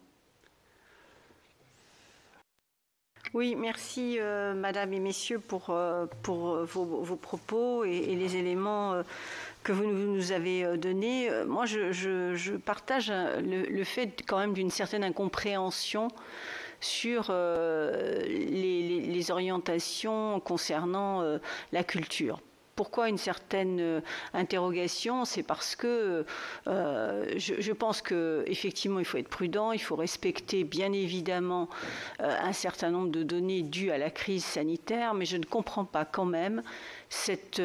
[SPEAKER 7] Oui, merci Madame et Messieurs pour vos propos et les éléments que vous nous avez donnés. Moi, je partage le fait quand même d'une certaine incompréhension sur les orientations concernant la culture. Pourquoi une certaine interrogation? C'est parce que je pense qu'effectivement, il faut être prudent, il faut respecter bien évidemment un certain nombre de données dues à la crise sanitaire, mais je ne comprends pas quand même cet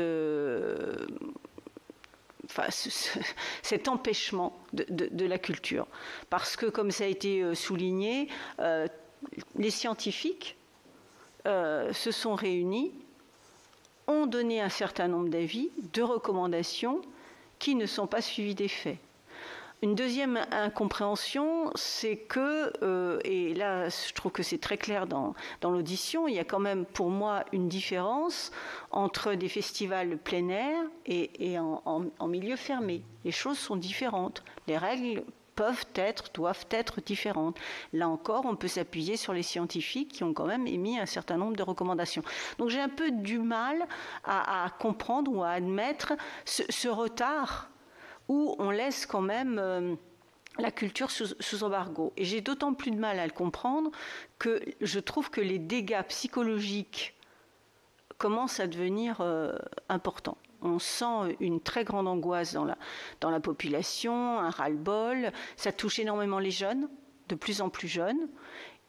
[SPEAKER 7] empêchement de la culture. Parce que, comme ça a été souligné, les scientifiques se sont réunis, ont donné un certain nombre d'avis, de recommandations, qui ne sont pas suivis d'effet. Une deuxième incompréhension, c'est que, et là je trouve que c'est très clair dans l'audition, il y a quand même pour moi une différence entre des festivals plein air et en milieu fermé. Les choses sont différentes. Les règles doivent être différentes. Là encore, on peut s'appuyer sur les scientifiques qui ont quand même émis un certain nombre de recommandations. Donc j'ai un peu du mal à comprendre ou à admettre ce retard où on laisse quand même la culture sous embargo. Et j'ai d'autant plus de mal à le comprendre que je trouve que les dégâts psychologiques commencent à devenir importants. On sent une très grande angoisse dans la population, un ras-le-bol. Ça touche énormément les jeunes, de plus en plus jeunes.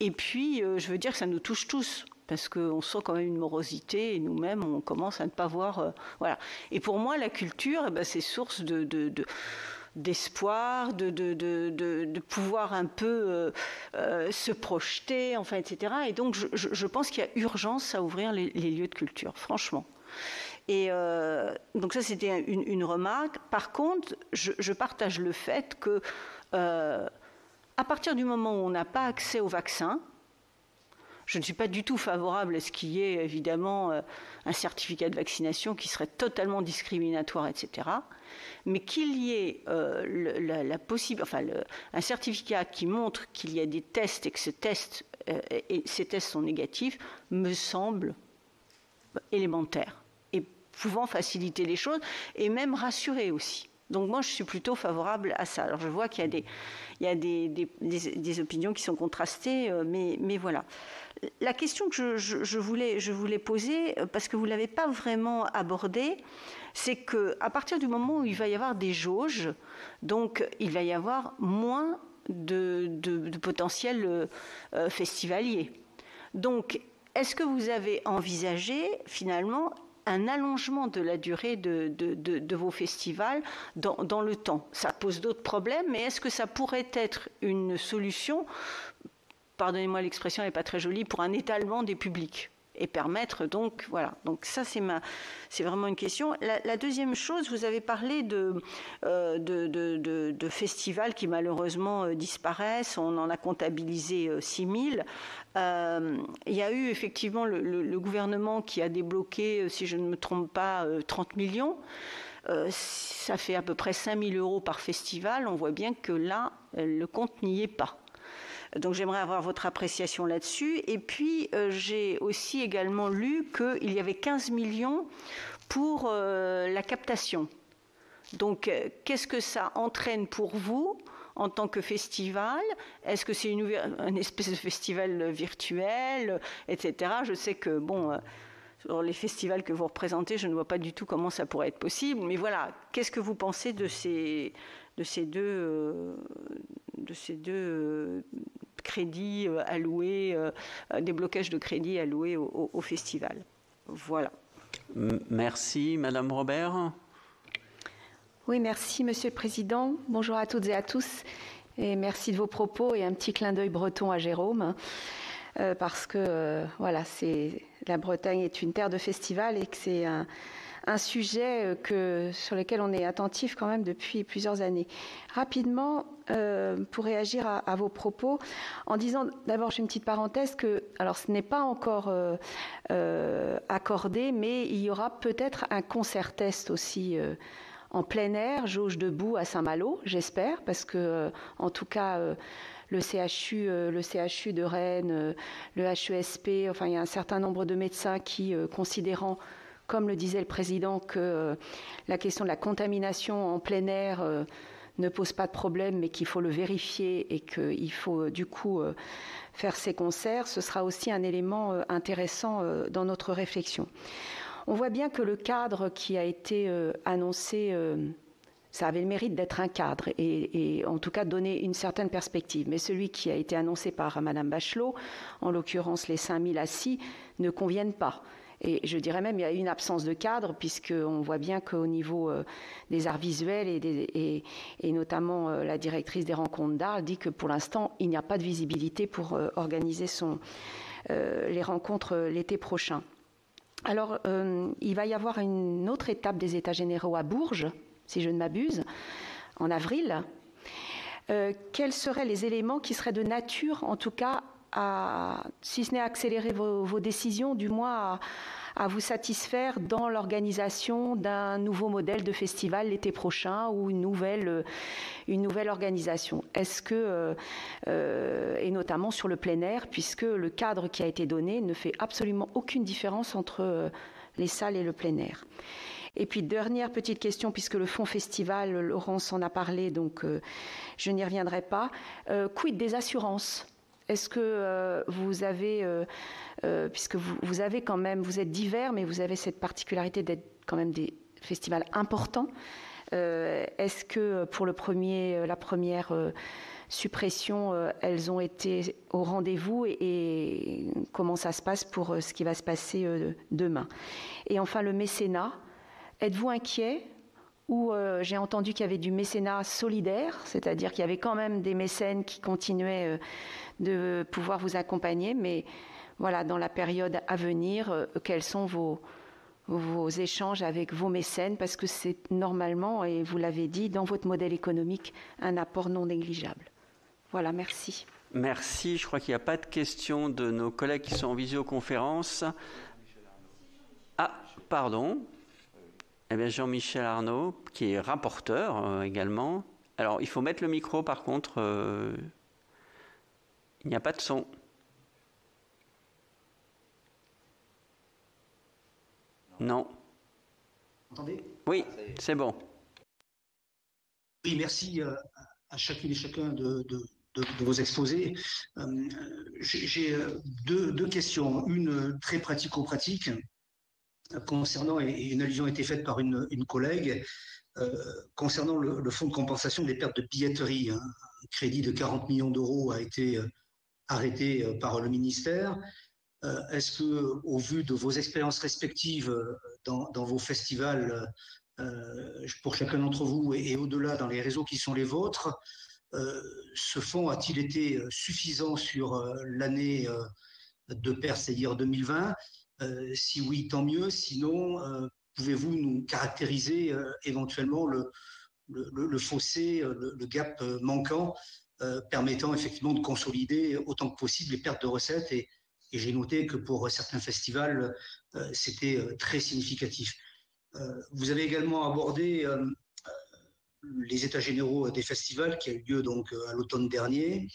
[SPEAKER 7] Et puis, je veux dire que ça nous touche tous, parce qu'on sent quand même une morosité, et nous-mêmes, on commence à ne pas voir... voilà. Et pour moi, la culture, c'est source d'espoir, de pouvoir un peu se projeter, enfin, etc. Et donc, je pense qu'il y a urgence à ouvrir les lieux de culture, franchement. Et donc ça, c'était une remarque. Par contre, je partage le fait que à partir du moment où on n'a pas accès au vaccin, je ne suis pas du tout favorable à ce qu'il y ait évidemment un certificat de vaccination qui serait totalement discriminatoire, etc. Mais qu'il y ait un certificat qui montre qu'il y a des tests et que ces tests sont négatifs me semble élémentaire et pouvant faciliter les choses et même rassurer aussi. Donc moi, je suis plutôt favorable à ça. Alors je vois qu'il y a des opinions qui sont contrastées, mais voilà. La question que je voulais poser, parce que vous ne l'avez pas vraiment abordée, c'est qu'à partir du moment où il va y avoir des jauges, donc il va y avoir moins de potentiels festivaliers. Donc, est-ce que vous avez envisagé finalement un allongement de la durée de vos festivals dans le temps? Ça pose d'autres problèmes, mais est-ce que ça pourrait être une solution, pardonnez-moi l'expression, elle n'est pas très jolie, pour un étalement des publics et permettre donc, voilà. Donc ça, c'est vraiment une question. La deuxième chose, vous avez parlé de festivals qui malheureusement disparaissent. On en a comptabilisé 6 000. Il y a eu effectivement le gouvernement qui a débloqué, si je ne me trompe pas, 30 millions. Ça fait à peu près 5 000 euros par festival. On voit bien que là, le compte n'y est pas. Donc j'aimerais avoir votre appréciation là-dessus. Et puis j'ai aussi également lu qu'il y avait 15 millions pour la captation. Donc qu'est-ce que ça entraîne pour vous en tant que festival? Est-ce que c'est une espèce de festival virtuel, etc. Je sais que, sur les festivals que vous représentez, je ne vois pas du tout comment ça pourrait être possible. Mais voilà, qu'est-ce que vous pensez de ces deux crédits alloués, déblocages de crédits alloués au festival? Voilà.
[SPEAKER 1] Merci, Madame Robert.
[SPEAKER 8] Oui, merci, Monsieur le Président. Bonjour à toutes et à tous. Et merci de vos propos et un petit clin d'œil breton à Jérôme. Parce que, la Bretagne est une terre de festivals et que c'est un sujet sur lequel on est attentif quand même depuis plusieurs années. Rapidement, pour réagir à vos propos, en disant d'abord, je fais une petite parenthèse, que alors ce n'est pas encore accordé, mais il y aura peut-être un concert test aussi en plein air, jauge debout à Saint-Malo, j'espère, parce que en tout cas le CHU de Rennes, le HESP, enfin il y a un certain nombre de médecins qui, considérant, comme le disait le président, que la question de la contamination en plein air ne pose pas de problème, mais qu'il faut le vérifier et qu'il faut du coup faire ces concerts, ce sera aussi un élément intéressant dans notre réflexion. On voit bien que le cadre qui a été annoncé, ça avait le mérite d'être un cadre et en tout cas donner une certaine perspective. Mais celui qui a été annoncé par Madame Bachelot, en l'occurrence les 5 000 assis, ne conviennent pas. Et je dirais même qu'il y a une absence de cadre, puisqu'on voit bien qu'au niveau des arts visuels et notamment la directrice des rencontres d'art dit que pour l'instant, il n'y a pas de visibilité pour organiser les rencontres l'été prochain. Alors, il va y avoir une autre étape des États généraux à Bourges, si je ne m'abuse, en avril. Quels seraient les éléments qui seraient de nature, en tout cas, si ce n'est à accélérer vos décisions, du moins à vous satisfaire dans l'organisation d'un nouveau modèle de festival l'été prochain ou une nouvelle organisation. Est-ce que, et notamment sur le plein air, puisque le cadre qui a été donné ne fait absolument aucune différence entre les salles et le plein air. Et puis, dernière petite question, puisque le fonds festival, Laurence en a parlé, donc je n'y reviendrai pas. Quid des assurances ? Est-ce que vous avez, puisque vous avez quand même, vous êtes divers, mais vous avez cette particularité d'être quand même des festivals importants, est-ce que pour la première suppression, elles ont été au rendez-vous et comment ça se passe pour ce qui va se passer demain? Et enfin, le mécénat, êtes-vous inquiet? Où j'ai entendu qu'il y avait du mécénat solidaire, c'est-à-dire qu'il y avait quand même des mécènes qui continuaient de pouvoir vous accompagner, mais voilà, dans la période à venir, quels sont vos échanges avec vos mécènes, parce que c'est normalement, et vous l'avez dit, dans votre modèle économique, un apport non négligeable. Voilà, merci.
[SPEAKER 1] Merci, je crois qu'il n'y a pas de questions de nos collègues qui sont en visioconférence. Ah, pardon. Eh bien, Jean-Michel Arnaud, qui est rapporteur également. Alors, il faut mettre le micro, par contre. Il n'y a pas de son. Non.
[SPEAKER 9] Vous m'entendez?
[SPEAKER 1] Oui, c'est bon.
[SPEAKER 9] Oui, merci à chacune et chacun de vos exposés. J'ai deux questions. Une très pratico-pratique concernant, et une allusion a été faite par une collègue, concernant le fonds de compensation des pertes de billetterie. Un crédit de 40 millions d'euros a été arrêté par le ministère. Est-ce que, au vu de vos expériences respectives dans vos festivals, pour chacun d'entre vous et au-delà dans les réseaux qui sont les vôtres, ce fonds a-t-il été suffisant sur l'année de perte, c'est-à-dire 2020? Si oui, tant mieux. Sinon, pouvez-vous nous caractériser éventuellement le fossé, le gap manquant, permettant effectivement de consolider autant que possible les pertes de recettes, et j'ai noté que pour certains festivals, c'était très significatif. Vous avez également abordé les états généraux des festivals qui a eu lieu donc à l'automne dernier,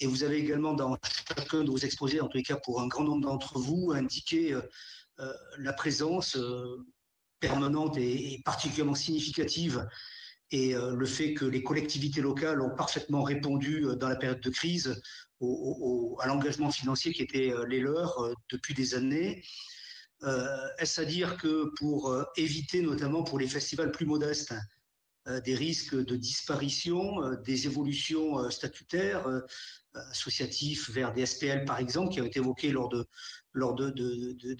[SPEAKER 9] et vous avez également dans chacun de vos exposés, en tous les cas pour un grand nombre d'entre vous, indiqué la présence permanente et particulièrement significative, et le fait que les collectivités locales ont parfaitement répondu dans la période de crise à l'engagement financier qui était les leurs depuis des années. Est-ce à dire que pour éviter, notamment pour les festivals plus modestes, des risques de disparition, des évolutions statutaires, associatifs vers des SPL par exemple, qui ont été évoqués lors de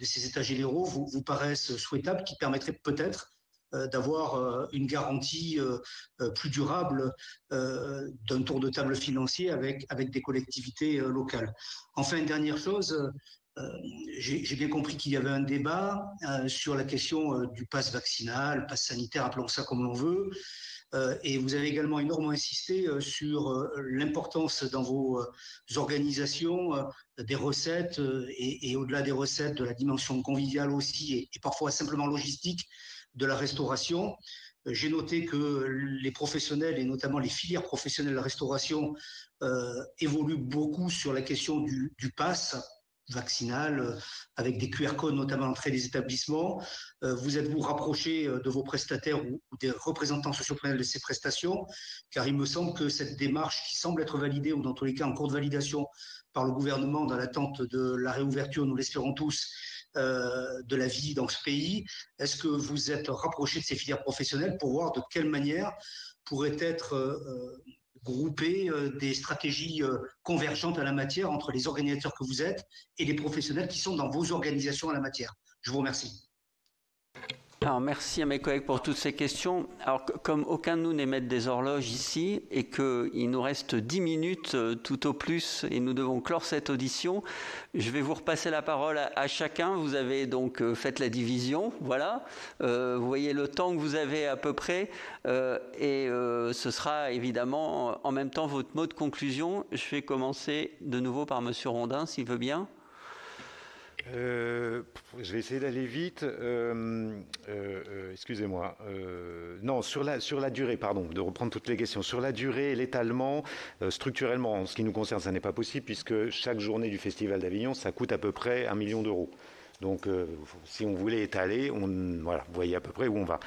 [SPEAKER 9] ces états généraux, vous paraissent souhaitables, qui permettraient peut-être d'avoir une garantie plus durable d'un tour de table financier avec des collectivités locales. Enfin, une dernière chose, j'ai bien compris qu'il y avait un débat sur la question du pass vaccinal, pass sanitaire, appelons ça comme l'on veut, et vous avez également énormément insisté sur l'importance dans vos organisations des recettes et au-delà des recettes, de la dimension conviviale aussi et parfois simplement logistique de la restauration. J'ai noté que les professionnels et notamment les filières professionnelles de la restauration évoluent beaucoup sur la question du pass vaccinal, avec des QR codes notamment à l'entrée des établissements. Vous êtes-vous rapproché de vos prestataires ou des représentants socioprofessionnels de ces prestations? Car il me semble que cette démarche qui semble être validée, ou dans tous les cas en cours de validation par le gouvernement dans l'attente de la réouverture, nous l'espérons tous, de la vie dans ce pays, est-ce que vous êtes rapproché de ces filières professionnelles pour voir de quelle manière pourraient être grouper des stratégies convergentes à la matière entre les organisateurs que vous êtes et les professionnels qui sont dans vos organisations à la matière? Je vous remercie.
[SPEAKER 1] Alors, merci à mes collègues pour toutes ces questions. Alors, comme aucun de nous n'est maître des horloges ici et qu'il nous reste 10 minutes tout au plus et nous devons clore cette audition, je vais vous repasser la parole à chacun. Vous avez donc fait la division, voilà. Vous voyez le temps que vous avez à peu près et ce sera évidemment en même temps votre mot de conclusion. Je vais commencer de nouveau par Monsieur Rondin, s'il veut bien.
[SPEAKER 2] Je vais essayer d'aller vite. Excusez-moi. Non, sur la durée, pardon, de reprendre toutes les questions. Sur la durée et l'étalement, structurellement, en ce qui nous concerne, ça n'est pas possible puisque chaque journée du Festival d'Avignon, ça coûte à peu près 1 million d'euros. Donc, si on voulait étaler, voilà, vous voyez à peu près où on va.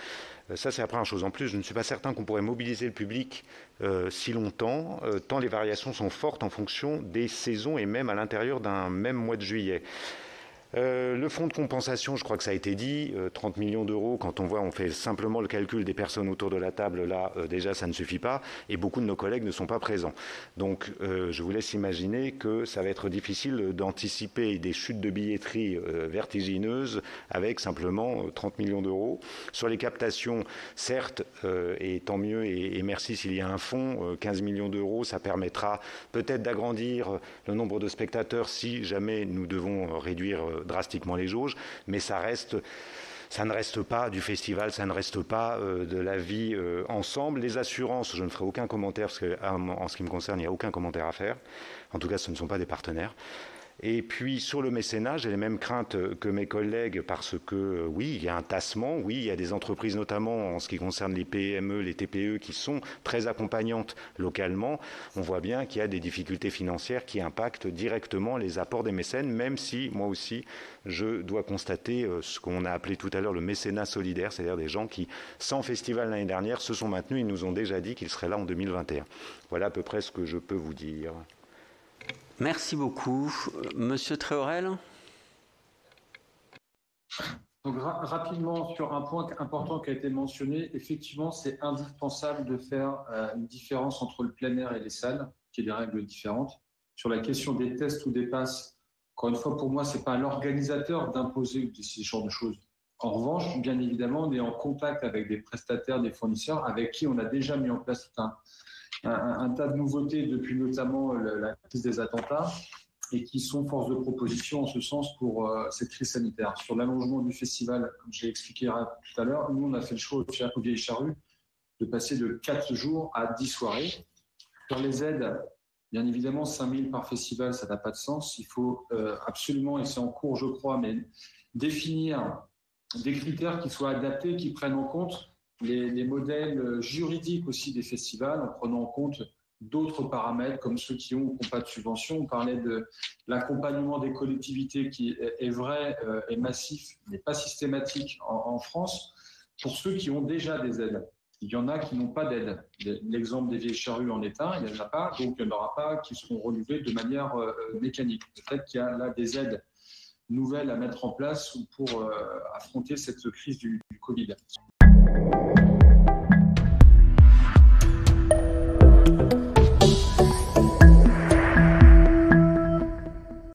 [SPEAKER 2] Ça, c'est la première chose. En plus, je ne suis pas certain qu'on pourrait mobiliser le public si longtemps, tant les variations sont fortes en fonction des saisons et même à l'intérieur d'un même mois de juillet. Le fonds de compensation, je crois que ça a été dit, 30 millions d'euros, quand on fait simplement le calcul des personnes autour de la table, là, déjà, ça ne suffit pas, et beaucoup de nos collègues ne sont pas présents. Donc, je vous laisse imaginer que ça va être difficile d'anticiper des chutes de billetterie vertigineuses avec simplement 30 millions d'euros. Sur les captations, certes, et tant mieux, et merci s'il y a un fonds, 15 millions d'euros, ça permettra peut-être d'agrandir le nombre de spectateurs si jamais nous devons réduire drastiquement les jauges, mais ça ne reste pas du festival, ça ne reste pas de la vie ensemble. Les assurances, je ne ferai aucun commentaire parce qu'en ce qui me concerne, il n'y a aucun commentaire à faire. En tout cas, ce ne sont pas des partenaires. Et puis sur le mécénat, j'ai les mêmes craintes que mes collègues parce que oui, il y a un tassement, oui, il y a des entreprises notamment en ce qui concerne les PME, les TPE qui sont très accompagnantes localement. On voit bien qu'il y a des difficultés financières qui impactent directement les apports des mécènes, même si moi aussi je dois constater ce qu'on a appelé tout à l'heure le mécénat solidaire, c'est-à-dire des gens qui, sans festival l'année dernière, se sont maintenus, ils nous ont déjà dit qu'ils seraient là en 2021. Voilà à peu près ce que je peux vous dire.
[SPEAKER 1] Merci beaucoup. Monsieur Tréorel.
[SPEAKER 4] Donc, rapidement, sur un point important qui a été mentionné, effectivement, c'est indispensable de faire une différence entre le plein air et les salles, qui est des règles différentes. Sur la question des tests ou des passes, encore une fois, pour moi, ce n'est pas à l'organisateur d'imposer ce genre de choses. En revanche, bien évidemment, on est en contact avec des prestataires, des fournisseurs, avec qui on a déjà mis en place un tas de nouveautés depuis notamment la crise des attentats et qui sont force de proposition en ce sens pour cette crise sanitaire. Sur l'allongement du festival, comme je l'ai expliqué tout à l'heure, nous on a fait le choix au Vieilles Charrues de passer de 4 jours à 10 soirées. Sur les aides, bien évidemment 5 000 par festival, ça n'a pas de sens. Il faut absolument, et c'est en cours je crois, mais définir des critères qui soient adaptés, qui prennent en compte les modèles juridiques aussi des festivals, en prenant en compte d'autres paramètres comme ceux qui n'ont pas de subvention. On parlait de l'accompagnement des collectivités qui est vrai et massif, mais pas systématique en France, pour ceux qui ont déjà des aides. Il y en a qui n'ont pas d'aide. L'exemple des Vieilles Charrues en est un, il n'y en a pas, donc il n'y en aura pas qui seront renouvelés de manière mécanique. Peut-être qu'il y a là des aides nouvelles à mettre en place pour affronter cette crise du Covid.